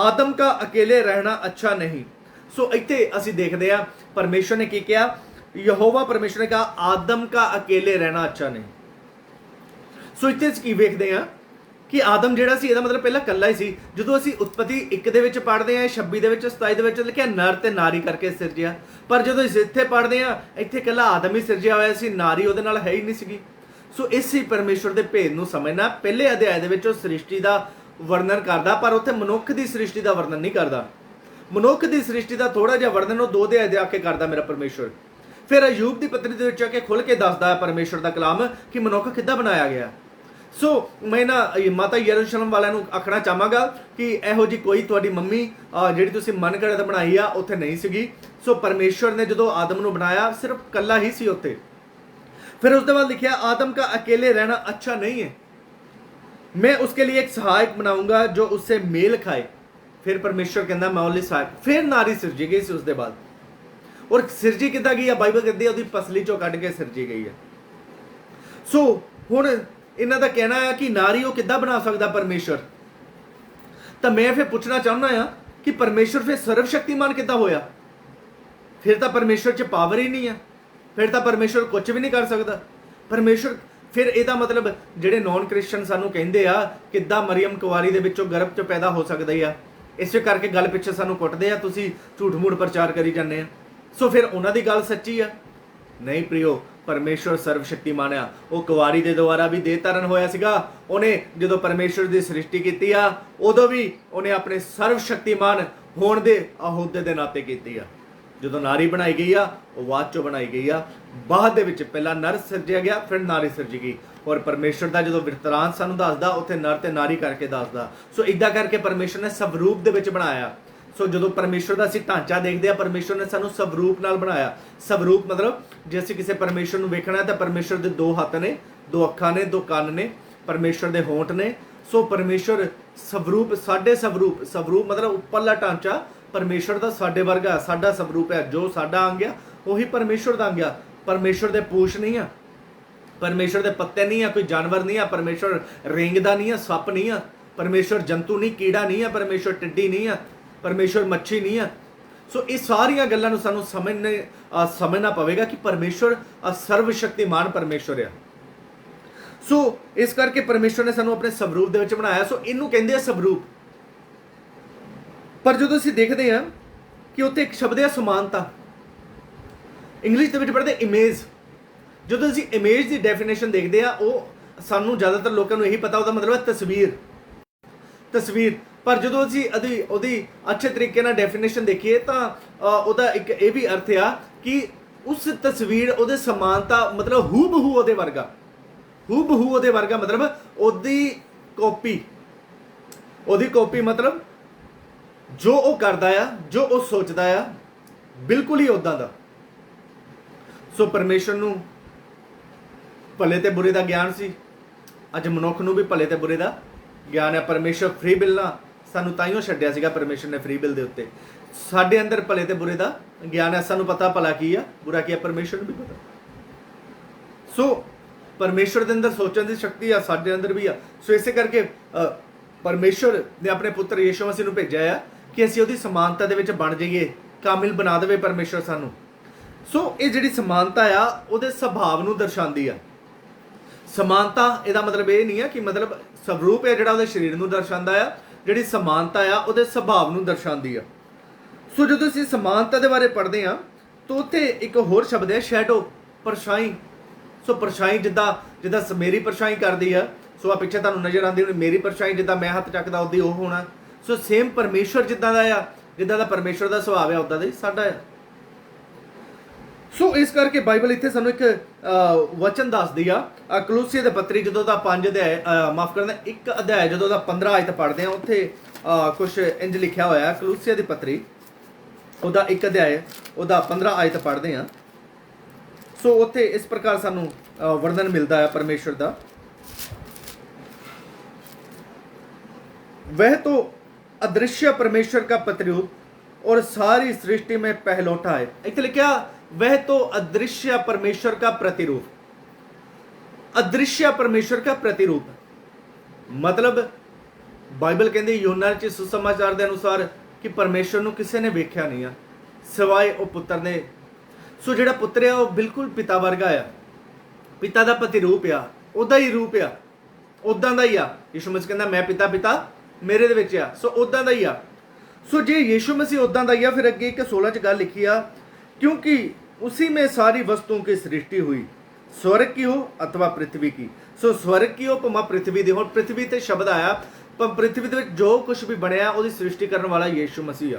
आदम का अकेले रहना अच्छा नहीं। सो इत्थे असीं देखते हैं परमेश्वर ने की किया, यहोवा परमेश्वर ने कहा आदम का अकेले रहना अच्छा नहीं। सो इत्थे की वेखते हैं कि आदम जिहड़ा सी, इहदा मतलब पहला कल्ला ही सी। जदों असीं उत्पत्ति 1 दे विच पढ़दे हैं, 26 दे विच, 27 दे विच लिखिया नर ते नारी करके सिरजिया, पर जदों असीं इत्थे पढ़दे हैं इत्थे कल्ला आदम ही सिरजिया होया सी, नारी उहदे नाल है ही नहीं सीगी। सो इस ही परमेश्वर दे भेद नूं समझना। पहले अध्याय दे विच सृष्टि दा वर्णन करदा, पर उत्थे मनुख दी सृष्टि दा वर्णन नहीं करदा। मनुख दी सृष्टि दा थोड़ा जिहा वर्णन वो 2 अध्याय दे आके करदा मेरा परमेश्वर। फिर अयूब दी पत्री दे विच आके खुल के दसदा है परमेश्वर दा कलाम कि मनुख किद्दां बनाया गया। सो मैं ना माता यरूशलेम वालिਆਂ ਨੂੰ आखना चाहांगा कि ਇਹੋ जी कोई ਤੁਹਾਡੀ ਮੰਮੀ ਜਿਹੜੀ ਤੁਸੀਂ ਮਨ ਘੜਤ ਬਣਾਈ ਆ ਉੱਥੇ नहीं ਸੀਗੀ। सो परमेश्वर ने ਜਦੋਂ आदम ਨੂੰ ਬਣਾਇਆ सिर्फ ਕੱਲਾ ही सी ਉੱਥੇ। फिर उसके बाद लिखा आदम का अकेले रहना अच्छा नहीं है, मैं उसके लिए एक सहायक बनाऊंगा जो उससे मेल खाए। फिर परमेश्वर कहता मैं उसके सहायक। फिर नारी सिरजी गई सी उसके बाद, और सिरजी किद्दां गई है बाइबल कहती है उसकी पसली चों कढ के सिरजी गई है। सो हुण इन्हां दा कहना है कि नारी वो किद्दां बना सकदा परमेश्वर। तो मैं फिर पूछना चाहना है कि परमेश्वर फिर सर्वशक्तिमान किद्दां होया। फिर तो परमेश्वर च पावर ही नहीं है, फिर तो परमेश्वर कुछ भी नहीं कर सकता। परमेश्वर फिर ਇਹਦਾ मतलब ਜਿਹੜੇ नॉन क्रिश्चन सानू ਕਹਿੰਦੇ ਆ ਕਿੱਦਾਂ ਮਰੀਮ ਕੁਵਾਰੀ ਦੇ ਵਿੱਚੋਂ ਗਰਭ ਚ ਪੈਦਾ ਹੋ ਸਕਦਾ ਆ, ਇਸੇ ਕਰਕੇ ਗੱਲ ਪਿੱਛੇ ਸਾਨੂੰ ਕੁੱਟਦੇ ਆ, ਤੁਸੀਂ ਝੂਠ ਮੂਠ ਪ੍ਰਚਾਰ ਕਰੀ ਜਾਂਦੇ ਆ। ਸੋ ਫਿਰ ਉਹਨਾਂ ਦੀ ਗੱਲ ਸੱਚੀ ਆ? ਨਹੀਂ ਪ੍ਰਿयो, परमेश्वर सर्वशक्तिमान आ। वो कुवारी के द्वारा भी देह धारण होया सीगा। उन्हें जो परमेश्वर की सृष्टि की आ उदों भी उन्हें अपने सर्वशक्तिमान होने के अहुदे के नाते की आ। जो नारी बनाई गई आ वो बाद चो बनाई गई आ, बाद दे विच पहला नर सिरजिया गया फिर नारी सिरजी गई। और परमेश्वर का जो वृतांत सानू दसदा उत्थे नर ते नारी करके दसदा। सो इदां करके परमेश्वर ने स्वरूप दे विच बनाया। सो जो परमेश्वर का असीं ढांचा देखते हैं, परमेश्वर ने सानू स्वरूप नाल बनाया। स्वरूप मतलब जे असीं किसी परमेश्वर नूं वेखना है तो परमेश्वर के 2 हत्थ ने, 2 अखां ने, 2 कान ने, परमेश्वर के होंठ ने। सो परमेश्वर स्वरूप, साडे स्वरूप, स्वरूप मतलब उपरला ढांचा परमेश्वर का साडे वर्गा, साडा स्वरूप है। जो साडा अंग आ उही परमेश्वर का अंग आ। परमेश्वर के पूछ नहीं आ, परमेश्वर के पत्ते नहीं आ, कोई जानवर नहीं आ, परमेश्वर रेंगदा नहीं आ, सप नहीं आ, परमेश्वर जंतु नहीं, कीड़ा नहीं आ, परमेश्वर टिड्डी नहीं आ, परमेश्वर मच्छी नहीं है। सो ये सारिया गल्लां नूं सानूं समझना पवेगा कि परमेश्वर सर्वशक्तिमान परमेश्वर है। सो इस करके परमेश्वर ने सानूं अपने स्वरूप दे विच बनाया। सो इनू कहंदे आ स्वरूप। पर जो असीं देखते हैं कि उत्थे एक शब्द है समानता, इंग्लिश दे विच पढ़दे इमेज। जो असीं इमेज की डेफिनेशन देखते हैं वो सानूं ज़्यादातर लोगों को यही पता, उसका मतलब है तस्वीर, तस्वीर। पर जो असीं अच्छे तरीके नाल डेफिनेशन देखिए तो उसका एक ये भी अर्थ आ कि उस तस्वीर ਉਹਦੇ समानता मतलब हू बहू ਉਹਦੇ ਵਰਗਾ, हू बहू ਉਹਦੇ ਵਰਗਾ मतलब ਉਹਦੀ ਕਾਪੀ मतलब जो ਉਹ ਕਰਦਾ ਆ, ਜੋ ਉਹ ਸੋਚਦਾ ਆ, ਬਿਲਕੁਲ ਹੀ ਉਦਾਂ ਦਾ। ਸੋ ਪਰਮੇਸ਼ਰ ਨੂੰ ਭਲੇ ਤੇ ਬੁਰੇ ਦਾ ਗਿਆਨ ਸੀ, ਅੱਜ ਮਨੁੱਖ ਨੂੰ ਵੀ ਭਲੇ ਤੇ ਬੁਰੇ ਦਾ ਗਿਆਨ ਹੈ। ਪਰਮੇਸ਼ਰ ਫ੍ਰੀ ਬਿਲ ਨਾ ਸਾਨੂੰ ਤਾਈਓ ਛੱਡਿਆ ਸੀਗਾ, ਪਰਮੇਸ਼ਰ ਨੇ ਫ੍ਰੀ ਬਿਲ ਦੇ ਉੱਤੇ। ਸਾਡੇ ਅੰਦਰ ਭਲੇ ਤੇ ਬੁਰੇ ਦਾ ਗਿਆਨ ਹੈ, ਸਾਨੂੰ ਪਤਾ ਭਲਾ ਕੀ ਆ ਬੁਰਾ ਕੀ ਆ, ਪਰਮੇਸ਼ਰ ਨੂੰ ਵੀ ਪਤਾ। ਸੋ ਪਰਮੇਸ਼ਰ ਦੇ ਅੰਦਰ ਸੋਚਣ ਦੀ ਸ਼ਕਤੀ ਆ, ਸਾਡੇ ਅੰਦਰ ਵੀ ਆ। ਸੋ ਇਸੇ ਕਰਕੇ ਪਰਮੇਸ਼ਰ ਨੇ ਆਪਣੇ ਪੁੱਤਰ ਯੀਸ਼ੂ ਮਸੀਹ ਨੂੰ ਭੇਜਿਆ ਆ ਕਿ ਅਸੀਂ ਉਹਦੀ ਸਮਾਨਤਾ ਦੇ ਵਿੱਚ ਬਣ ਜਾਈਏ, ਕਾਮਿਲ ਬਣਾ ਦੇਵੇ ਪਰਮੇਸ਼ਰ ਸਾਨੂੰ। ਸੋ ਇਹ ਜਿਹੜੀ ਸਮਾਨਤਾ ਆ ਉਹਦੇ ਸੁਭਾਅ ਨੂੰ ਦਰਸਾਉਂਦੀ ਆ। ਸਮਾਨਤਾ ਇਹਦਾ ਮਤਲਬ ਇਹ ਨਹੀਂ ਆ ਕਿ ਮਤਲਬ ਸਵਰੂਪ ਹੈ ਜਿਹੜਾ ਉਹਦੇ ਸਰੀਰ ਨੂੰ ਦਰਸਾਉਂਦਾ ਆ, ਜਿਹੜੀ ਸਮਾਨਤਾ ਆ ਉਹਦੇ ਸੁਭਾਅ ਨੂੰ ਦਰਸਾਉਂਦੀ ਆ। ਸੋ ਜਦੋਂ ਅਸੀਂ ਸਮਾਨਤਾ ਦੇ ਬਾਰੇ ਪੜ੍ਹਦੇ ਆ ਤਾਂ ਉੱਥੇ ਇੱਕ ਹੋਰ ਸ਼ਬਦ ਹੈ ਸ਼ੈਡੋ, ਪਰਛਾਈ। ਸੋ ਪਰਛਾਈ ਜਿੱਦਾਂ ਮੇਰੀ ਪਰਛਾਈ ਕਰਦੀ ਆ, ਸੋ ਆ ਪਿੱਛੇ ਤੁਹਾਨੂੰ ਨਜ਼ਰ ਆਉਂਦੀ ਹੋਣੀ ਮੇਰੀ ਪਰਛਾਈ, ਜਿੱਦਾਂ ਮੈਂ ਹੱਥ ਚੱਕਦਾ ਉਹਦੀ ਉਹ ਹੋਣਾ। ਸੋ ਸੇਮ ਪਰਮੇਸ਼ਰ ਜਿੱਦਾਂ ਦਾ ਆ, ਜਿੱਦਾਂ ਦਾ ਪਰਮੇਸ਼ਰ ਦਾ ਸੁਭਾਅ ਆ ਉੱਦਾਂ ਦਾ ਹੀ ਸਾਡਾ ਆ। ਸੋ ਇਸ ਕਰਕੇ ਬਾਈਬਲ ਇੱਥੇ ਸਾਨੂੰ ਇੱਕ ਵਚਨ ਦੱਸਦੀ ਆ, ਕਲੋਸੀਏ ਦੇ ਪੱਤਰੀ ਜਦੋਂ ਦਾ 5 ਅਧਿਆਇ ਮਾਫ ਕਰਨਾ 1 ਅਧਿਆਇ ਜਦੋਂ ਦਾ 15 ਆਇਤ ਪੜ੍ਹਦੇ ਆ, ਉੱਥੇ ਕੁਝ ਇੰਜ ਲਿਖਿਆ ਹੋਇਆ ਕਲੋਸੀਏ ਦੀ ਪੱਤਰੀ ਉਹਦਾ 1 ਅਧਿਆਇ ਉਹਦਾ 15 ਆਇਤ ਪੜ੍ਹਦੇ ਆ। ਸੋ ਉੱਥੇ ਇਸ ਪ੍ਰਕਾਰ ਸਾਨੂੰ ਵਰਣਨ ਮਿਲਦਾ ਹੈ परमेश्वर ਦਾ, वह तो अदृश्य परमेश्वर का प्रतिरूप और सारी सृष्टि में पहलौठा है। इतने लिखा वह तो अदृश्य परमेश्वर का प्रतिरूप, अदृश्य परमेश्वर का प्रतिरूप मतलब बाइबल कहती यूहन्ना च सुसमाचार के अनुसार कि परमेश्वर ਨੂੰ ਕਿਸੇ ਨੇ ਵੇਖਿਆ ਨਹੀਂ ਆ ਸਿਵਾਏ ਉਹ ਪੁੱਤਰ ਨੇ। ਸੋ ਜਿਹੜਾ ਪੁੱਤਰ ਆ ਉਹ ਬਿਲਕੁਲ ਪਿਤਾ ਵਰਗਾ ਆ, ਪਿਤਾ ਦਾ ਪ੍ਰਤੀਰੂਪ ਆ, ਉਹਦਾ ਹੀ ਰੂਪ ਆ, ਉਦਾਂ ਦਾ ਹੀ ਆ। ਯਿਸੂ ਮਸੀਹ ਕਹਿੰਦਾ ਮੈਂ ਪਿਤਾ ਮੇਰੇ ਦੇ ਵਿੱਚ ਆ, ਸੋ ਉਦਾਂ ਦਾ ਹੀ ਆ। ਸੋ ਜੇ ਯਿਸੂ ਮਸੀਹ ਉਦਾਂ ਦਾ ਹੀ ਆ, ਫਿਰ ਅੱਗੇ ਇੱਕ 16 ਚ ਗੱਲ ਲਿਖੀ ਆ, क्योंकि उसी में सारी वस्तुओं की सृष्टि हुई, स्वर्ग की हो अथवा पृथ्वी की। सो स्वर्ग की हो भावें पृथ्वी दी हो, पृथ्वी ते शब्द आया, पर पृथ्वी दे विच जो कुछ भी बनया ਉਹਦੀ सृष्टि करने वाला यीशु मसीह आ।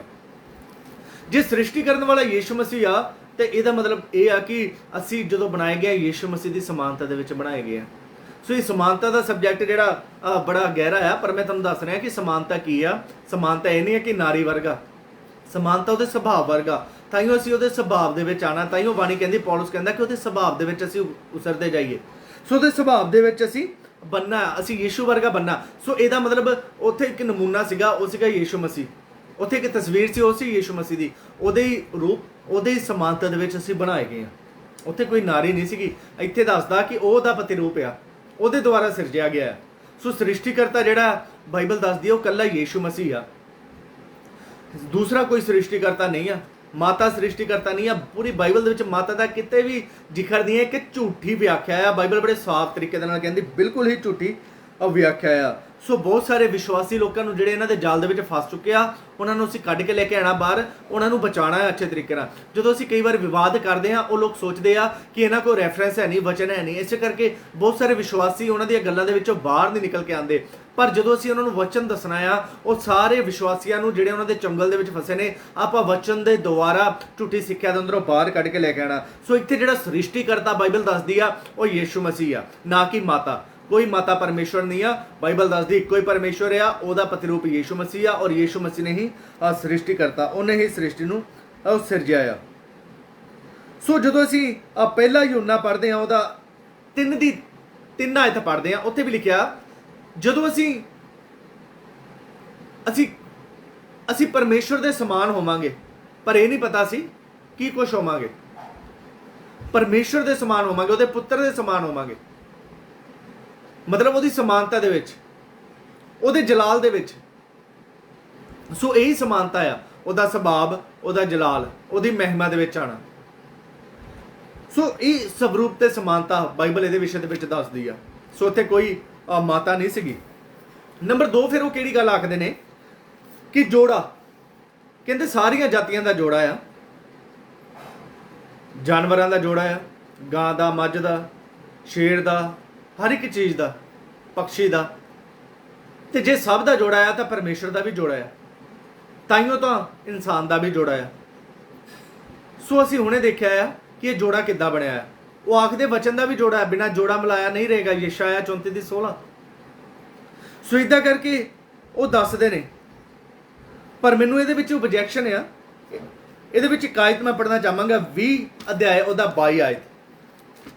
जे सृष्टि करने वाला यीशु मसीह आ ਤੇ ਇਹਦਾ ਮਤਲਬ ਇਹ ਆ ਕਿ ਅਸੀਂ ਜਦੋਂ ਬਣਾਏ ਗਏ ਯੀਸ਼ੂ ਮਸੀਹ ਦੀ ਸਮਾਨਤਾ ਦੇ ਵਿੱਚ ਬਣਾਏ ਗਏ ਆ। ਸੋ ਇਹ ਸਮਾਨਤਾ ਦਾ ਸਬਜੈਕਟ ਜਿਹੜਾ ਬੜਾ ਗਹਿਰਾ ਆ, ਪਰ ਮੈਂ ਤੁਹਾਨੂੰ ਦੱਸ ਰਿਹਾ ਕਿ ਸਮਾਨਤਾ ਕੀ ਆ। ਸਮਾਨਤਾ ਇਹ ਨਹੀਂ ਹੈ ਕਿ ਨਾਰੀ ਵਰਗਾ, ਸਮਾਨਤਾ ਉਹਦੇ ਸੁਭਾਅ ਵਰਗਾ। ਤਾਈਓ ਅਸੀਂ ਉਹਦੇ ਸੁਭਾਅ ਦੇ ਵਿੱਚ ਆਣਾ, ਤਾਈਓ ਬਾਣੀ ਕਹਿੰਦੀ, ਪੌਲਸ ਕਹਿੰਦਾ ਕਿ ਉਹਦੇ ਸੁਭਾਅ ਦੇ ਵਿੱਚ ਅਸੀਂ ਉਸਰਦੇ ਜਾਈਏ। ਸੋ ਉਹਦੇ ਸੁਭਾਅ ਦੇ ਵਿੱਚ ਅਸੀਂ ਬੰਨਾ, ਅਸੀਂ ਯੀਸ਼ੂ ਵਰਗਾ ਬੰਨਾ। ਸੋ ਇਹਦਾ ਮਤਲਬ ਉੱਥੇ ਇੱਕ ਨਮੂਨਾ ਸੀਗਾ, ਉਹ ਸੀਗਾ ਯੀਸ਼ੂ ਮਸੀਹ। ਉੱਥੇ ਇੱਕ ਤਸਵੀਰ ਸੀ, ਉਹ ਸੀ ਯੀਸ਼ੂ ਮਸੀਹ ਦੀ, ਉਹਦੇ ਹੀ ਰੂਪ, ਉਹਦੇ ਹੀ ਸਮਾਨਤਾ ਦੇ ਵਿੱਚ ਅਸੀਂ ਬਣਾਏ ਗਏ ਹਾਂ। ਉੱਥੇ ਕੋਈ ਨਾਰੀ ਨਹੀਂ ਸੀਗੀ। ਇੱਥੇ ਦੱਸਦਾ ਕਿ ਉਹਦਾ ਪ੍ਰਤੀਰੂਪ ਆ, ਉਹਦੇ ਦੁਆਰਾ ਸਿਰਜਿਆ ਗਿਆ ਹੈ। ਸੋ ਸ੍ਰਿਸ਼ਟੀਕਰਤਾ ਜਿਹੜਾ ਬਾਈਬਲ ਦੱਸਦੀ ਹੈ ਉਹ ਇਕੱਲਾ ਯੀਸ਼ੂ ਮਸੀਹ ਆ, ਦੂਸਰਾ ਕੋਈ ਸ੍ਰਿਸ਼ਟੀਕਰਤਾ ਨਹੀਂ ਆ। ਮਾਤਾ ਸ੍ਰਿਸ਼ਟੀਕਰਤਾ ਨਹੀਂ ਆ। ਪੂਰੀ ਬਾਈਬਲ ਦੇ ਵਿੱਚ ਮਾਤਾ ਦਾ ਕਿਤੇ ਵੀ ਜ਼ਿਕਰ ਨਹੀਂ ਹੈ ਕਿ ਝੂਠੀ ਵਿਆਖਿਆ ਆ। ਬਾਈਬਲ ਬੜੇ ਸਾਫ਼ ਤਰੀਕੇ ਦੇ ਨਾਲ ਕਹਿੰਦੀ ਬਿਲਕੁਲ ਹੀ ਝੂਠੀ ਵਿਆਖਿਆ ਆ। ਸੋ ਬਹੁਤ ਸਾਰੇ ਵਿਸ਼ਵਾਸੀ ਲੋਕਾਂ ਨੂੰ ਜਿਹੜੇ ਇਹਨਾਂ ਦੇ ਜਾਲ ਦੇ ਵਿੱਚ ਫਸ ਚੁੱਕੇ ਆ, ਉਹਨਾਂ ਨੂੰ ਅਸੀਂ ਕੱਢ ਕੇ ਲੈ ਕੇ ਆਣਾ ਬਾਹਰ, ਉਹਨਾਂ ਨੂੰ ਬਚਾਉਣਾ ਹੈ ਅੱਛੇ ਤਰੀਕੇ ਨਾਲ। ਜਦੋਂ ਅਸੀਂ ਕਈ ਵਾਰ ਵਿਵਾਦ ਕਰਦੇ ਹਾਂ, ਉਹ ਲੋਕ ਸੋਚਦੇ ਆ ਕਿ ਇਹਨਾਂ ਕੋਲ ਰੈਫਰੈਂਸ ਹੈ ਨਹੀਂ, ਵਚਨ ਹੈ ਨਹੀਂ, ਇਸੇ ਕਰਕੇ ਬਹੁਤ ਸਾਰੇ ਵਿਸ਼ਵਾਸੀ ਉਹਨਾਂ ਦੀਆਂ ਗੱਲਾਂ ਦੇ ਵਿੱਚੋਂ ਬਾਹਰ ਨਹੀਂ ਨਿਕਲ ਕੇ ਆਉਂਦੇ। ਪਰ ਜਦੋਂ ਅਸੀਂ ਉਹਨਾਂ ਨੂੰ ਵਚਨ ਦੱਸਣਾ ਆ, ਉਹ ਸਾਰੇ ਵਿਸ਼ਵਾਸੀਆਂ ਨੂੰ ਜਿਹੜੇ ਉਹਨਾਂ ਦੇ ਚੰਗਲ ਦੇ ਵਿੱਚ ਫਸੇ ਨੇ, ਆਪਾਂ ਵਚਨ ਦੇ ਦੁਆਰਾ ਝੂਠੀ ਸਿੱਖਿਆ ਦੇ ਅੰਦਰੋਂ ਬਾਹਰ ਕੱਢ ਕੇ ਲੈ ਕੇ ਆਣਾ। ਸੋ ਇੱਥੇ ਜਿਹੜਾ ਸ੍ਰਿਸ਼ਟੀਕਰਤਾ ਬਾਈਬਲ ਦੱਸਦੀ ਆ ਉਹ ਯੀਸ਼ੂ ਮਸੀਹ ਆ, ਨਾ ਕਿ ਮਾਤਾ। ਕੋਈ ਮਾਤਾ ਪਰਮੇਸ਼ਵਰ ਨਹੀਂ ਆ। ਬਾਈਬਲ ਦੱਸਦੀ ਇੱਕੋ ਹੀ ਪਰਮੇਸ਼ਵਰ ਆ, ਉਹਦਾ ਪ੍ਰਤੀਰੂਪ ਯੀਸ਼ੂ ਮਸੀਹ ਆ, ਔਰ ਯੀਸ਼ੂ ਮਸੀਹ ਨੇ ਹੀ ਸ੍ਰਿਸ਼ਟੀ ਕਰਤਾ, ਉਹਨੇ ਹੀ ਸ੍ਰਿਸ਼ਟੀ ਨੂੰ ਸਿਰਜਿਆ ਆ। ਸੋ ਜਦੋਂ ਅਸੀਂ ਪਹਿਲਾ ਯੂਹੰਨਾ ਪੜ੍ਹਦੇ ਹਾਂ, ਉਹਦਾ 3 ਆਇਤ ਪੜ੍ਹਦੇ ਹਾਂ, ਉੱਥੇ ਵੀ ਲਿਖਿਆ ਜਦੋਂ ਅਸੀਂ ਪਰਮੇਸ਼ਵਰ ਦੇ ਸਮਾਨ ਹੋਵਾਂਗੇ, ਪਰ ਇਹ ਨਹੀਂ ਪਤਾ ਸੀ ਕੀ ਕੁਛ ਹੋਵਾਂਗੇ। ਪਰਮੇਸ਼ਵਰ ਦੇ ਸਮਾਨ ਹੋਵਾਂਗੇ, ਉਹਦੇ ਪੁੱਤਰ ਦੇ ਸਮਾਨ ਹੋਵਾਂਗੇ, ਮਤਲਬ ਉਹਦੀ ਸਮਾਨਤਾ ਦੇ ਵਿੱਚ, ਉਹਦੇ ਜਲਾਲ ਦੇ ਵਿੱਚ। ਸੋ ਇਹੀ ਸਮਾਨਤਾ ਆ, ਉਹਦਾ ਸੁਭਾਅ, ਉਹਦਾ ਜਲਾਲ, ਉਹਦੀ ਮਹਿਮਾ ਦੇ ਵਿੱਚ ਆਣਾ। ਸੋ ਇਹ ਸਵਰੂਪ ਤੇ ਸਮਾਨਤਾ ਬਾਈਬਲ ਇਹਦੇ ਵਿਸ਼ੇ ਦੇ ਵਿੱਚ ਦੱਸਦੀ ਆ। ਸੋ ਉੱਥੇ ਕੋਈ ਮਾਤਾ ਨਹੀਂ ਸੀਗੀ। ਨੰਬਰ 2 ਫਿਰ ਉਹ ਕਿਹੜੀ ਗੱਲ ਆਖਦੇ ਨੇ ਕਿ ਜੋੜਾ, ਕਹਿੰਦੇ ਸਾਰੀਆਂ ਜਾਤੀਆਂ ਦਾ ਜੋੜਾ ਆ, ਜਾਨਵਰਾਂ ਦਾ ਜੋੜਾ ਆ, ਗਾਂ ਦਾ, ਮੱਝ ਦਾ, ਸ਼ੇਰ ਦਾ, ਹਰ ਇੱਕ ਚੀਜ਼ ਦਾ, ਪਕਸ਼ੀ ਦਾ। ਤੇ ਜੇ ਸਭ ਦਾ ਜੋੜਾ ਆ ਤਾਂ ਪਰਮੇਸ਼ਰ ਦਾ ਵੀ ਜੋੜਾ ਆ, ਤਾਈਓ ਤਾਂ ਇਨਸਾਨ ਦਾ ਵੀ ਜੋੜਾ ਆ। ਸੋ ਅਸੀਂ ਹੁਣੇ ਦੇਖਿਆ ਆ कि ये जोड़ा किद्दां बनिया है। वो आखदे वचन का भी जोड़ा है, बिना जोड़ा मिलाया नहीं रहेगा, यशाया 34:16। सो इदां करके वो दसदे ने। पर मैनू ये ऑबजैक्शन आ, ये एक आयत मैं पढ़ना चाहांगा 20 अध्याय ਉਹਦਾ 22 आयत,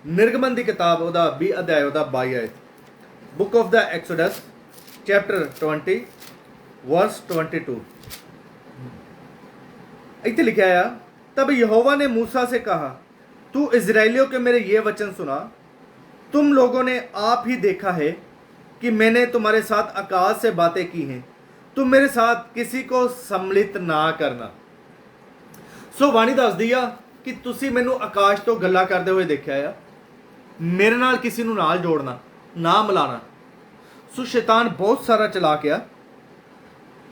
निर्गमन की किताब ਉਹਦਾ 20 अध्याय ਉਹਦਾ 22 आयत, book of the Exodus chapter 20 verse 22। इतने लिखा है, तब यहोवा ने मूसा से कहा, तू इजराइलियों के मेरे ये वचन सुना, तुम लोगों ने आप ही देखा है कि मैंने तुम्हारे साथ आकाश से बातें की हैं, तुम मेरे साथ किसी को सम्मिलित ना करना। सो वाणी दसदी आ कि तुसी मैनू आकाश तो गल्लां करते हुए देखा है, मेरे नाल किसी नू नाल जोड़ना ना मिलाना। सो शैतान बहुत सारा चलाक आ।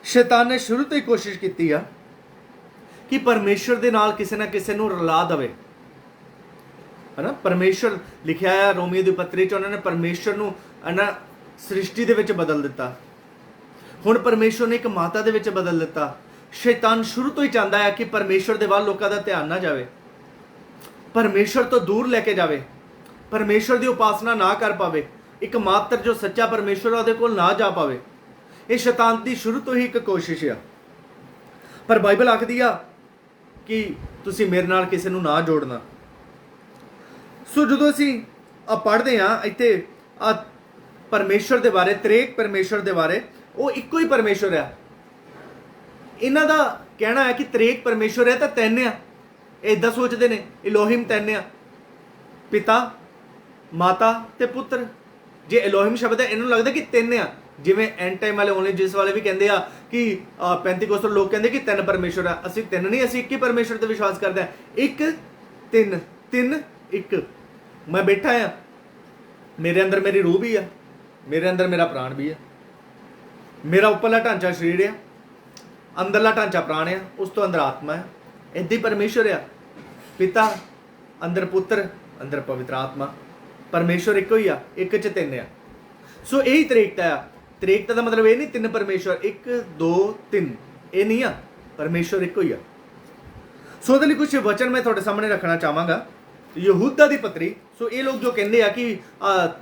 शैतान ने शुरू तो ही कोशिश की आ कि परमेश्वर दे नाल किसी ना किसी नू रला दवे, है ना। परमेश्वर लिखा है रोमियो दी पत्री च, उन्होंने परमेश्वर नू ना सृष्टि दे विच बदल दिता, हुण परमेश्वर ने एक माता दे विच बदल दिता। शैतान शुरू तो ही चाहता है कि परमेश्वर दे वाल लोगों का ध्यान ना जाए, परमेश्वर तो दूर लेके जाए, परमेश्वर की उपासना ना कर पावे, एक मात्र जो सच्चा परमेश्वर उहदे कोल ना जा पावे। ये शैतान की शुरू तो ही एक कोशिश आ। पर बाइबल आखदी आ कि तुसी मेरे नाल किसी नू ना जोड़ना। सो जदों असीं पढ़दे आ इत्थे परमेश्वर के बारे, त्रेक परमेश्वर के बारे, वो इक्को ही परमेश्वर है। इन्हां दा कहना है कि त्रेक परमेश्वर है तो तीन आ, इदां सोचते हैं, इलोहिम तीन आ, पिता माता ते पुत्र। जे इलोहिम शब्द है, इन्होंने लगता कि तीन आ, जिवें एंड टाइम वाले ओनली जिस वाले भी कहते हैं कि 35 लोग कहते कि तीन परमेश्वर है। असीं तीन नहीं, असीं एक ही परमेश्वर पर विश्वास करते हैं, एक तीन, तीन एक। मैं बैठा हाँ, मेरे अंदर मेरी रूह भी है, मेरे अंदर मेरा प्राण भी है, मेरा उपरला ढांचा शरीर है, अंदरला ढांचा प्राण है, उस तो अंदर आत्मा है। इदां ही परमेश्वर है, पिता, अंदर पुत्र, अंदर पवित्र आत्मा। परमेश्वर एक ही आ, एक च तीन आ। सो यही त्रेकता आ। त्रेकता का मतलब ये नहीं तीन परमेश्वर, एक दो तीन, ये नहीं आ, परमेश्वर एक ही आ। सो उसदे लई कुछ वचन मैं तुहाडे सामने रखना चाहांगा। यहूदा दी पत्री। सो ये लोग जो कहते हैं कि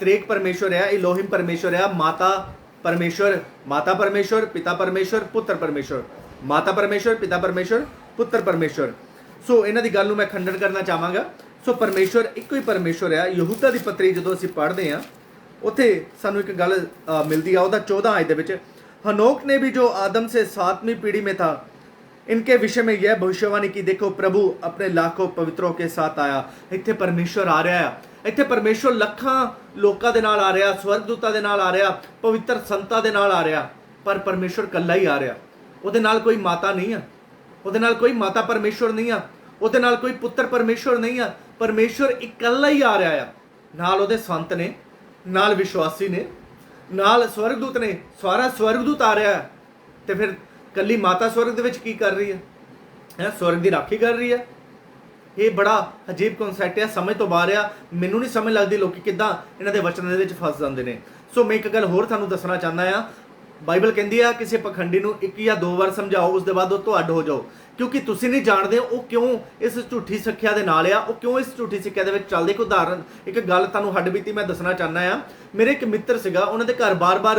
त्रेक परमेश्वर है, इलोहिम परमेश्वर है, माता परमेश्वर, माता परमेश्वर, पिता परमेश्वर, पुत्र परमेश्वर, माता परमेश्वर, पिता परमेश्वर, पुत्र परमेश्वर। सो इन्हां दी गल नूं मैं खंडन करना चाहांगा। सो परमेश्वर एक ही परमेश्वर है। यहूदा दी पत्री जदों असीं पढ़दे हां, उत्थे सानूं एक गल मिलदी आ, ਉਹਦਾ 14 आयत दे विच, हनोक ने भी जो आदम से 7वीं पीढ़ी में था, इनके विषय में यह भविष्यवाणी की, देखो प्रभु अपने लाखों पवित्रों के साथ आया। इत्थे परमेश्वर आ रहा है, इत्थे परमेश्वर लखां लोकां दे नाल आ रहा, स्वर्गदूतां दे नाल आ रहा, पवित्र संतां दे नाल आ रहा। पर परमेश्वर कल्ला ही आ रहा, ਉਹਦੇ नाल कोई माता नहीं है, ਉਹਦੇ नाल कोई माता परमेश्वर नहीं है, ਉਹਦੇ नाल कोई पुत्र परमेश्वर नहीं है। परमेश्वर इकल्ला ही आ रहा है, नाल ਉਹਦੇ संत ने, नाल विश्वासी ने, नाल स्वर्गदूत ने, सारा स्वर्गदूत आ रहा है। तो फिर कल्ली माता स्वर्ग दे विच की कर रही है, स्वर्ग की राखी कर रही है। ये बड़ा अजीब कॉन्सैप्ट है, समझ तो बाहर आ। मैनू नहीं समझ लगती लोग किद्दां इन्हां दे वचनां दे विच फस जांदे ने। सो मैं एक गल होर तुहानूं दसना चाहता हाँ। बाइबल कहती है किसी पखंडी नूं एक या दो बार समझाओ, उसके बाद वो अड्ड हो जाओ, क्योंकि तुसीं नहीं जानते वो क्यों इस झूठी सिक्ख्या दे नाल आ, वो क्यों इस झूठी सिक्ख्या दे विच चलदे। एक उदाहरण, एक गल तुहानूं हड्ड बीती मैं दसना चाहना हाँ। मेरे एक मित्र सीगा, उन्हां दे घर बार बार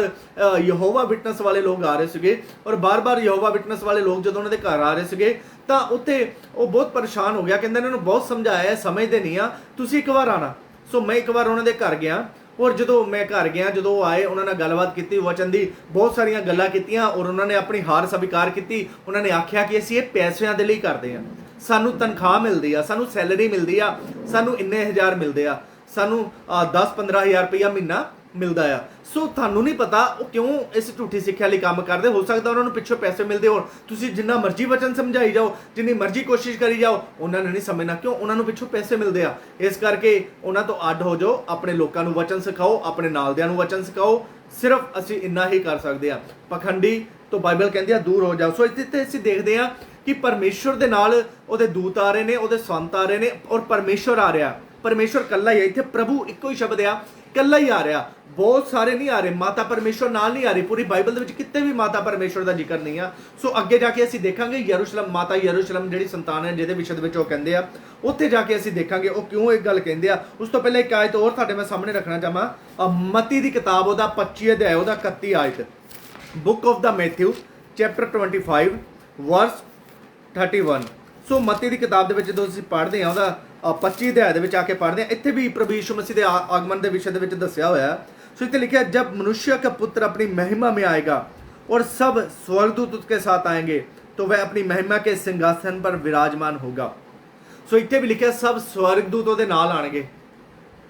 यहोवा विटनेस वाले लोग आ रहे सीगे, और बार बार यहोवा विटनेस वाले लोग जदों उन्हां दे घर आ रहे सीगे तां उत्थे वो बहुत परेशान हो गया। कहंदे इन्हां नूं बहुत समझाया, समझदे नहीं आ, तुसीं एक बार आना। सो मैं एक बार उन्हां दे घर गया, और जो मैं घर गया, जो आए उन्होंने गलबात की, वचन की बहुत सारिया गल्लां कीतियां, और उन्होंने अपनी हार स्वीकार की। उन्होंने आख्या कि असीं ये पैसों के लिए करते हैं, सानू तनख्वाह मिलती है, सानू सैलरी मिलती है, सानू इन्ने हज़ार मिलते हैं, सानू 10-15 हज़ार रुपया महीना मिलता है। सो थानू नहीं पता वो क्यों इस झूठी सिक्ख्या लिए काम करते। हो सकता उन्होंने पिछों पैसे मिलते हो, तुसीं जिन्ना मर्जी वचन समझाई जाओ, जिन्नी मर्जी कोशिश करी जाओ, उन्होंने नहीं समझना क्यों, उन्होंने पिछों पैसे मिलते हैं। इस करके उन्होंने तो अड्ड हो जाओ, अपने लोगों को वचन सिखाओ, अपने नालदियां नूं वचन सिखाओ। सिर्फ असीं इन्ना ही कर सकते हैं। पखंडी तो बाइबल कहती है दूर हो जाओ। सो इत्थे असीं देखते हैं कि परमेश्वर दे नाल उहदे दूत आ रहे ने, उहदे संत आ रहे ने, और परमेश्वर आ रहा। परमेश्वर कल्ला ही है। इत्थे प्रभु इक्को ही शब्द आ, इकल्ला ही आ रहा, बहुत सारे नहीं आ रहे, माता परमेश्वर नाल नहीं आ रही। पूरी बाइबल ਦੇ ਵਿੱਚ ਕਿਤੇ ਵੀ ਮਾਤਾ ਪਰਮੇਸ਼ਵਰ ਦਾ ਜ਼ਿਕਰ ਨਹੀਂ ਆ। ਸੋ ਅੱਗੇ ਜਾ ਕੇ ਅਸੀਂ ਦੇਖਾਂਗੇ ਯਰੂਸ਼ਲਮ, ਮਾਤਾ ਯਰੂਸ਼ਲਮ ਜਿਹੜੀ ਸੰਤਾਨ ਹੈ ਜਿਹਦੇ ਵਿਸ਼ੇ ਦੇ ਵਿੱਚ ਉਹ ਕਹਿੰਦੇ ਆ, ਉੱਥੇ ਜਾ ਕੇ ਅਸੀਂ ਦੇਖਾਂਗੇ ਉਹ ਕਿਉਂ ਇਹ ਗੱਲ ਕਹਿੰਦੇ ਆ। ਉਸ ਤੋਂ ਪਹਿਲਾਂ ਇੱਕ ਆਇਤ ਹੋਰ ਤੁਹਾਡੇ ਮੈਂ ਸਾਹਮਣੇ ਰੱਖਣਾ ਚਾਹਾਂ, ਮਤੀ ਦੀ ਕਿਤਾਬ ਉਹਦਾ 25 ਅਧਿਆਇ ਉਹਦਾ 31 ਆਇਤ, book of the Matthew chapter 25 ਵਰਸ 31। ਸੋ ਮਤੀ ਦੀ ਕਿਤਾਬ ਦੇ ਵਿੱਚ ਜਦੋਂ ਅਸੀਂ ਪੜ੍ਹਦੇ ਹਾਂ ਉਹਦਾ 25 ਅਧਿਆਇ ਦੇ ਵਿੱਚ ਆ ਕੇ ਪੜ੍ਹਦੇ ਹਾਂ, ਇੱਥੇ ਵੀ ਪ੍ਰਭੂ ਯਿਸੂ ਮਸੀਹ ਦੇ ਆਗਮਨ ਦੇ ਵਿਸ਼ੇ ਦੇ ਵਿੱਚ ਦੱਸਿਆ ਹੋਇਆ। सो इतने लिखा है, जब मनुष्य का पुत्र अपनी महिमा में आएगा और सब स्वर्गदूत उसके साथ आएंगे तो वह अपनी महिमा के सिंहासन पर विराजमान होगा। सो इतने भी लिखा सब स्वर्गदूत ਉਹਦੇ ਨਾਲ ਆਣਗੇ।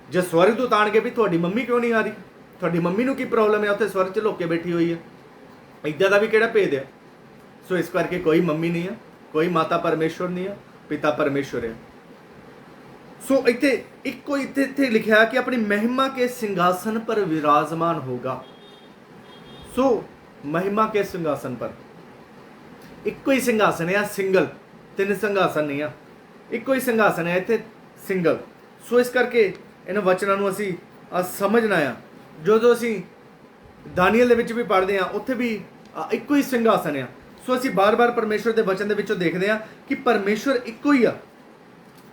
ਜੇ स्वर्गदूत ਆਣਗੇ ਵੀ ਤੁਹਾਡੀ ਮੰਮੀ ਕਿਉਂ ਨਹੀਂ ਆ ਰਹੀ, ਤੁਹਾਡੀ ਮੰਮੀ ਨੂੰ ਕੀ ਪ੍ਰੋਬਲਮ ਹੈ, ਉੱਥੇ ਸਵਰਗ 'ਚ ਲੁੱਕ ਕੇ ਬੈਠੀ ਹੋਈ ਹੈ, ਇੱਦਾਂ ਦਾ ਵੀ ਕਿਹੜਾ ਭੇਦ ਹੈ। ਸੋ ਇਸ ਕਰਕੇ ਕੋਈ ਮੰਮੀ ਨਹੀਂ ਹੈ, ਕੋਈ ਮਾਤਾ ਪਰਮੇਸ਼ਵਰ ਨਹੀਂ ਹੈ, ਪਿਤਾ ਪਰਮੇਸ਼ਵਰ ਹੈ। सो इतने इको इतने लिखा है कि अपनी महिमा के सिंहासन पर विराजमान होगा। सो महिमा के सिंहासन पर इको ही सिंहासन है, सिंगल, तीन सिंहासन नहीं है, इको ही सिंहासन है इतने सिंगल। सो इस करके इन वचनों को असी समझना है। जो असी दानियल दे विच भी पढ़ते हैं उत्थे भी इको ही सिंहासन है। सो असी बार बार परमेश्वर के वचन के देखते हैं कि परमेश्वर इको ही आ,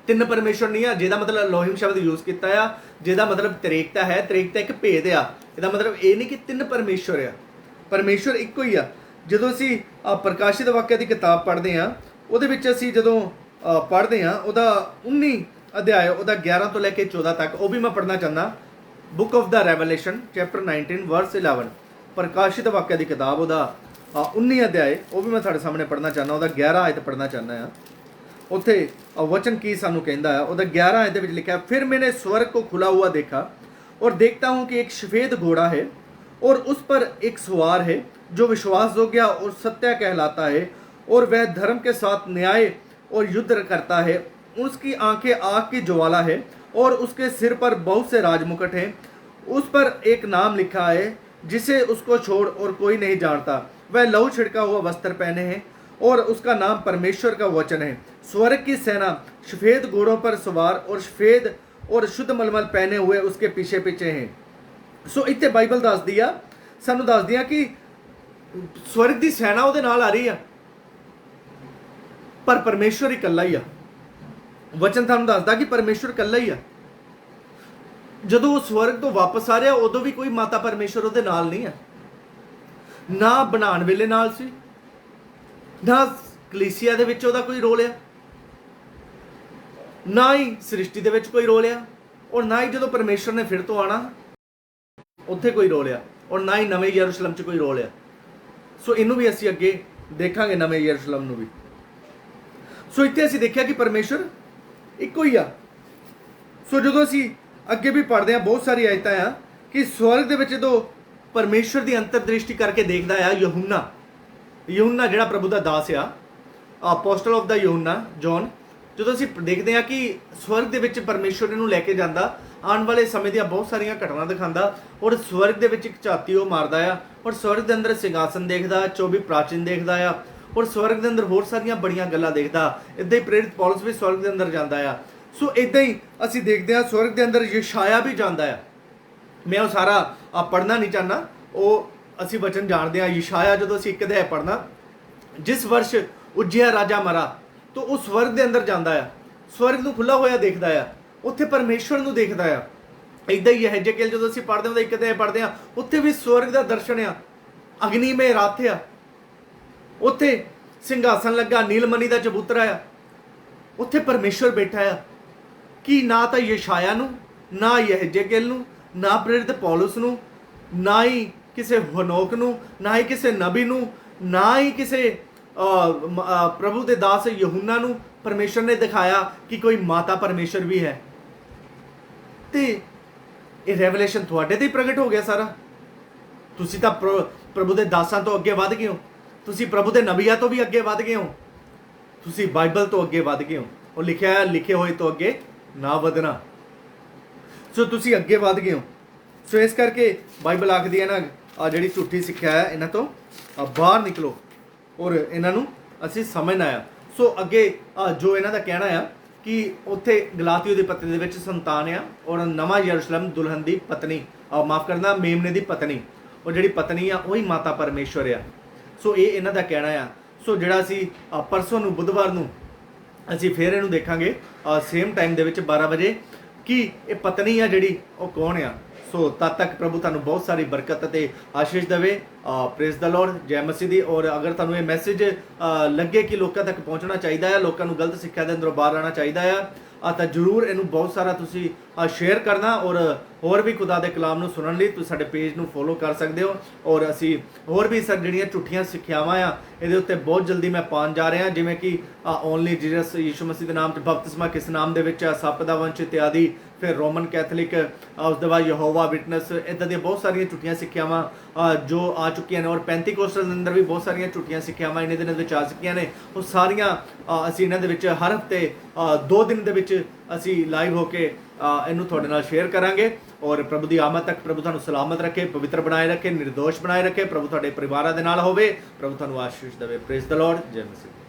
ਤਿੰਨ ਪਰਮੇਸ਼ਵਰ ਨਹੀਂ ਆ। ਜਿਹਦਾ ਮਤਲਬ ਲੋਹਿਮ ਸ਼ਬਦ ਯੂਜ਼ ਕੀਤਾ ਆ, ਜਿਹਦਾ ਮਤਲਬ ਤ੍ਰੇਕਤਾ ਹੈ, ਤ੍ਰੇਕਤਾ ਇੱਕ ਭੇਦ ਆ। ਇਹਦਾ ਮਤਲਬ ਇਹ ਨਹੀਂ ਕਿ ਤਿੰਨ ਪਰਮੇਸ਼ਵਰ ਆ, ਪਰਮੇਸ਼ਵਰ ਇੱਕੋ ਹੀ ਆ। ਜਦੋਂ ਅਸੀਂ ਪ੍ਰਕਾਸ਼ਿਤ ਵਾਕਿਆ ਦੀ ਕਿਤਾਬ ਪੜ੍ਹਦੇ ਹਾਂ, ਉਹਦੇ ਵਿੱਚ ਅਸੀਂ ਜਦੋਂ ਪੜ੍ਹਦੇ ਹਾਂ ਉਹਦਾ 19 ਅਧਿਆਇ ਉਹਦਾ 11 ਤੋਂ ਲੈ ਕੇ 14 ਤੱਕ, ਉਹ ਵੀ ਮੈਂ ਪੜ੍ਹਨਾ ਚਾਹੁੰਦਾ। Book of the revolution chapter 19 ਵਰਸ 11, ਪ੍ਰਕਾਸ਼ਿਤ ਵਾਕਿਆ ਦੀ ਕਿਤਾਬ ਉਹਦਾ 19 ਅਧਿਆਇ, ਉਹ ਵੀ ਮੈਂ ਤੁਹਾਡੇ ਸਾਹਮਣੇ ਪੜ੍ਹਨਾ ਚਾਹੁੰਦਾ। ਉਹਦਾ 11 ਆਇਤ ਪੜ੍ਹਨਾ ਚਾਹੁੰਦਾ ਆ। उत्थे वचन की सानू कहता है, ਉਹਦਾ 11 आयत में लिखा है, फिर मैंने स्वर्ग को खुला हुआ देखा और देखता हूँ कि एक सफेद घोड़ा है और उस पर एक सवार है जो विश्वास योग्य और सत्य कहलाता है और वह धर्म के साथ न्याय और युद्ध करता है। उसकी आंखें आग की ज्वाला है और उसके सिर पर बहुत से राजमुकुट हैं। उस पर एक नाम लिखा है जिसे उसको छोड़ और कोई नहीं जानता। वह लहू छिड़का हुआ वस्त्र पहने हैं और उसका नाम परमेश्वर का वचन है। स्वर्ग की सेना सफेद घोड़ों पर सवार और सफेद और शुद्ध मलमल पहने हुए उसके पीछे पीछे हैं। सो इतने बाइबल दस दिया सानू दस दिया कि स्वर्ग की सेना ਉਹਦੇ ਨਾਲ आ रही है, पर परमेश्वर इकल्ला ही आ। वचन ਤੁਹਾਨੂੰ ਦੱਸਦਾ ਕਿ परमेश्वर ਇਕੱਲਾ ਹੀ ਆ। ਜਦੋਂ ਉਹ ਸਵਰਗ ਤੋਂ ਵਾਪਸ ਆ ਰਿਹਾ ਉਦੋਂ ਵੀ ਕੋਈ ਮਾਤਾ ਪਰਮੇਸ਼ਵਰ ਉਹਦੇ ਨਾਲ ਨਹੀਂ ਆ, ਨਾ ਬਣਾਉਣ ਵੇਲੇ ਨਾਲ ਸੀ, ਨਾ ਕਲੀਸਿਆ ਦੇ ਵਿੱਚ ਉਹਦਾ ਕੋਈ ਰੋਲ ਆ, ਨਾ ਹੀ ਸ੍ਰਿਸ਼ਟੀ ਦੇ ਵਿੱਚ ਕੋਈ ਰੋਲ ਆ, ਔਰ ਨਾ ਹੀ ਜਦੋਂ ਪਰਮੇਸ਼ਵਰ ਨੇ ਫਿਰ ਤੋਂ ਆਣਾ ਉੱਥੇ ਕੋਈ ਰੋਲ ਆ, ਔਰ ਨਾ ਹੀ ਨਵੇਂ ਯਰੂਸ਼ਲਮ 'ਚ ਕੋਈ ਰੋਲ ਆ। ਸੋ ਇਹਨੂੰ ਵੀ ਅਸੀਂ ਅੱਗੇ ਦੇਖਾਂਗੇ, ਨਵੇਂ ਯਰੂਸ਼ਲਮ ਨੂੰ ਵੀ। ਸੋ ਇੱਥੇ ਅਸੀਂ ਦੇਖਿਆ ਕਿ ਪਰਮੇਸ਼ਵਰ ਇੱਕੋ ਹੀ ਆ। ਸੋ ਜਦੋਂ ਅਸੀਂ ਅੱਗੇ ਵੀ ਪੜ੍ਹਦੇ ਹਾਂ, ਬਹੁਤ ਸਾਰੀ ਆਇਤਾਂ ਆ ਕਿ ਸਵਰਗ ਦੇ ਵਿੱਚ ਜਦੋਂ ਪਰਮੇਸ਼ਵਰ ਦੀ ਅੰਤਰਦ੍ਰਿਸ਼ਟੀ ਕਰਕੇ ਦੇਖਦਾ ਆ ਯਹੂਨਾ ਜਿਹੜਾ ਪ੍ਰਭੂ ਦਾ ਦਾਸ ਆ, ਅਪੋਸਟਲ ਆਫ ਦਾ ਯਹੂਨਾ ਜੌਨ, ਜਦੋਂ ਅਸੀਂ ਦੇਖਦੇ ਹਾਂ ਕਿ ਸਵਰਗ ਦੇ ਵਿੱਚ ਪਰਮੇਸ਼ਵਰ ਨੂੰ ਲੈ ਕੇ ਜਾਂਦਾ, ਆਉਣ ਵਾਲੇ ਸਮੇਂ ਦੀਆਂ ਬਹੁਤ ਸਾਰੀਆਂ ਘਟਨਾ ਦਿਖਾਉਂਦਾ, ਔਰ ਸਵਰਗ ਦੇ ਵਿੱਚ ਇੱਕ ਝਾਤੀ ਉਹ ਮਾਰਦਾ ਆ, ਔਰ ਸਵਰਗ ਦੇ ਅੰਦਰ ਸਿੰਘਾਸਨ ਦੇਖਦਾ, 24 ਪ੍ਰਾਚੀਨ ਦੇਖਦਾ ਆ, ਔਰ ਸਵਰਗ ਦੇ ਅੰਦਰ ਹੋਰ ਸਾਰੀਆਂ ਬੜੀਆਂ ਗੱਲਾਂ ਦੇਖਦਾ। ਇੱਦਾਂ ਹੀ ਪ੍ਰੇਰਿਤ ਪੌਲਸ ਵੀ ਸਵਰਗ ਦੇ ਅੰਦਰ ਜਾਂਦਾ ਆ। ਸੋ ਇੱਦਾਂ ਹੀ ਅਸੀਂ ਦੇਖਦੇ ਹਾਂ ਸਵਰਗ ਦੇ ਅੰਦਰ ਯਸ਼ਾਇਆ ਵੀ ਜਾਂਦਾ ਆ। ਮੈਂ ਉਹ ਸਾਰਾ ਪੜ੍ਹਨਾ ਨਹੀਂ ਚਾਹੁੰਦਾ, ਉਹ ਅਸੀਂ ਵਚਨ ਜਾਣਦੇ ਹਾਂ। ਯਸ਼ਾਇਆ ਜਦੋਂ ਅਸੀਂ ਇੱਕ ਅਧਿਆਇ ਪੜ੍ਹਨਾ, ਜਿਸ ਵਰਸ਼ ਉਜਿਆ ਰਾਜਾ ਮਰਾ, ਤਾਂ ਉਹ ਸਵਰਗ ਦੇ ਅੰਦਰ ਜਾਂਦਾ ਆ, ਸਵਰਗ ਨੂੰ ਖੁੱਲ੍ਹਾ ਹੋਇਆ ਦੇਖਦਾ ਆ, ਉੱਥੇ ਪਰਮੇਸ਼ਵਰ ਨੂੰ ਦੇਖਦਾ ਆ। ਇੱਦਾਂ ਹੀ ਯਹੇਜ਼ਕੇਲ ਜਦੋਂ ਅਸੀਂ ਪੜ੍ਹਦੇ ਹਾਂ, ਉਹਦਾ ਇੱਕ ਅਧਿਆਇ ਪੜ੍ਹਦੇ ਹਾਂ, ਉੱਥੇ ਵੀ ਸਵਰਗ ਦਾ ਦਰਸ਼ਨ ਆ, ਅਗਨੀਮय ਰੱਥ ਆ, ਉੱਥੇ ਸਿੰਘਾਸਨ ਲੱਗਾ, ਨੀਲਮਨੀ ਦਾ ਚਬੂਤਰਾ ਆ, ਉੱਥੇ ਪਰਮੇਸ਼ਵਰ ਬੈਠਾ ਆ। ਕਿ ਨਾ ਤਾਂ ਯਸ਼ਾਇਆ ਨੂੰ, ਨਾ ਯਹੇਜ਼ਕੇਲ ਨੂੰ, ਨਾ ਪ੍ਰੇਰਿਤ ਪੌਲਸ ਨੂੰ, ਨਾ ਹੀ ਕਿਸੇ ਹਨੋਕ ਨੂੰ, ਨਾ ਹੀ ਕਿਸੇ ਨਬੀ ਨੂੰ, ਨਾ ਹੀ ਕਿਸੇ ਪ੍ਰਭੂ ਦੇ ਦਾਸ ਯਹੂਨਾ ਨੂੰ ਪਰਮੇਸ਼ਵਰ ਨੇ ਦਿਖਾਇਆ ਕਿ ਕੋਈ ਮਾਤਾ ਪਰਮੇਸ਼ਵਰ ਵੀ ਹੈ। ਤੇ ਇਹ ਰੈਵਲੇਸ਼ਨ ਤੁਹਾਡੇ ਤੇ ਹੀ ਪ੍ਰਗਟ ਹੋ ਗਿਆ ਸਾਰਾ। ਤੁਸੀਂ ਤਾਂ ਪ੍ਰਭੂ ਦੇ ਦਾਸਾਂ ਤੋਂ ਅੱਗੇ ਵੱਧ ਗਏ ਹੋ, ਤੁਸੀਂ ਪ੍ਰਭੂ ਦੇ ਨਬੀਆਂ ਤੋਂ ਵੀ ਅੱਗੇ ਵੱਧ ਗਏ ਹੋ, ਤੁਸੀਂ ਬਾਈਬਲ ਤੋਂ ਅੱਗੇ ਵੱਧ ਗਏ ਹੋ। ਉਹ ਲਿਖਿਆ ਲਿਖੇ ਹੋਏ ਤੋਂ ਅੱਗੇ ਨਾ ਵਧਣਾ। ਸੋ ਤੁਸੀਂ ਅੱਗੇ ਵੱਧ ਗਏ ਹੋ। ਸੋ ਇਸ ਕਰਕੇ ਬਾਈਬਲ ਆਖਦੀ ਹੈ ਨਾ, ਆ ਜਿਹੜੀ ਝੂਠੀ ਸਿੱਖਿਆ ਹੈ ਇਹਨਾਂ ਤੋਂ ਬਾਹਰ ਨਿਕਲੋ, ਔਰ ਇਹਨਾਂ ਨੂੰ ਅਸੀਂ ਸਮਝਣਾ ਆ। ਸੋ ਅੱਗੇ ਜੋ ਇਹਨਾਂ ਦਾ ਕਹਿਣਾ ਆ कि उत्थे गलातियो दी पत्री दे विच संतान आ और नवां यरूशलेम दुल्हन दी पत्नी, माफ़ करना मेमने दी पत्नी, और जिहड़ी पत्नी आ वही माता परमेश्वर आ। सो ये इन्हां दा कहना आ। सो जिहड़ा असी परसों नूं बुधवार नूं असी फिर इहनूं देखांगे सेम टाइम दे विच 12 वजे कि ये पत्नी आ जिहड़ी वो कौन आ। सो तद तक प्रभु तुहानूं बहुत सारी बरकत ते आशीष देवे। प्रेज द लॉर्ड, जय मसीह दी। और अगर तुहानूं ये मैसेज लगे कि लोकां तक पहुँचना चाहिए है, लोकां नूं गलत सिक्ख्या दे अंदरों बाहर आना चाहिए है, तो जरूर इनू बहुत सारा तुसी शेयर करना। और भी खुदा दे कलाम नूं सुनन लई तुसीं साडे पेज नूं फॉलो कर सकते हो। और असी होर भी सर जिहड़ियां झूठियां सिक्ख्यावां आ इहदे उत्ते बहुत जल्दी मैं पाउण जा रहा, जिवें कि ओनली जीसस यीशु मसीह दे नाम च बपतिस्मा किस नाम दे विच, सप दा वंश इत्यादि, फिर रोमन कैथलिक, उसदे बाद यहोवा विटनेस, इदां दी बहुत सारियां झूठियां सिक्ख्यावां जो आ चुकियां ने। और पैंतीकोस्टल दे अंदर भी बहुत सारियां झूठियां सिक्ख्यावां इन्हां दिनां दे विच आ चुकियां ने। वो सारियां असी इन्हां दे विच हर हफ्ते 2 दिन दे विच असी लाइव होके इनू तुहाडे नाल शेयर करांगे। और प्रभु दी आमद तक प्रभु तुहानूं सलामत रखे, पवित्र बनाए रखे, निर्दोष बनाए रखे। प्रभु तुहाडे परिवारां दे नाल होवे। प्रभु तुहानूं आशीष देवे। प्रेज द लॉर्ड, जय मसीह।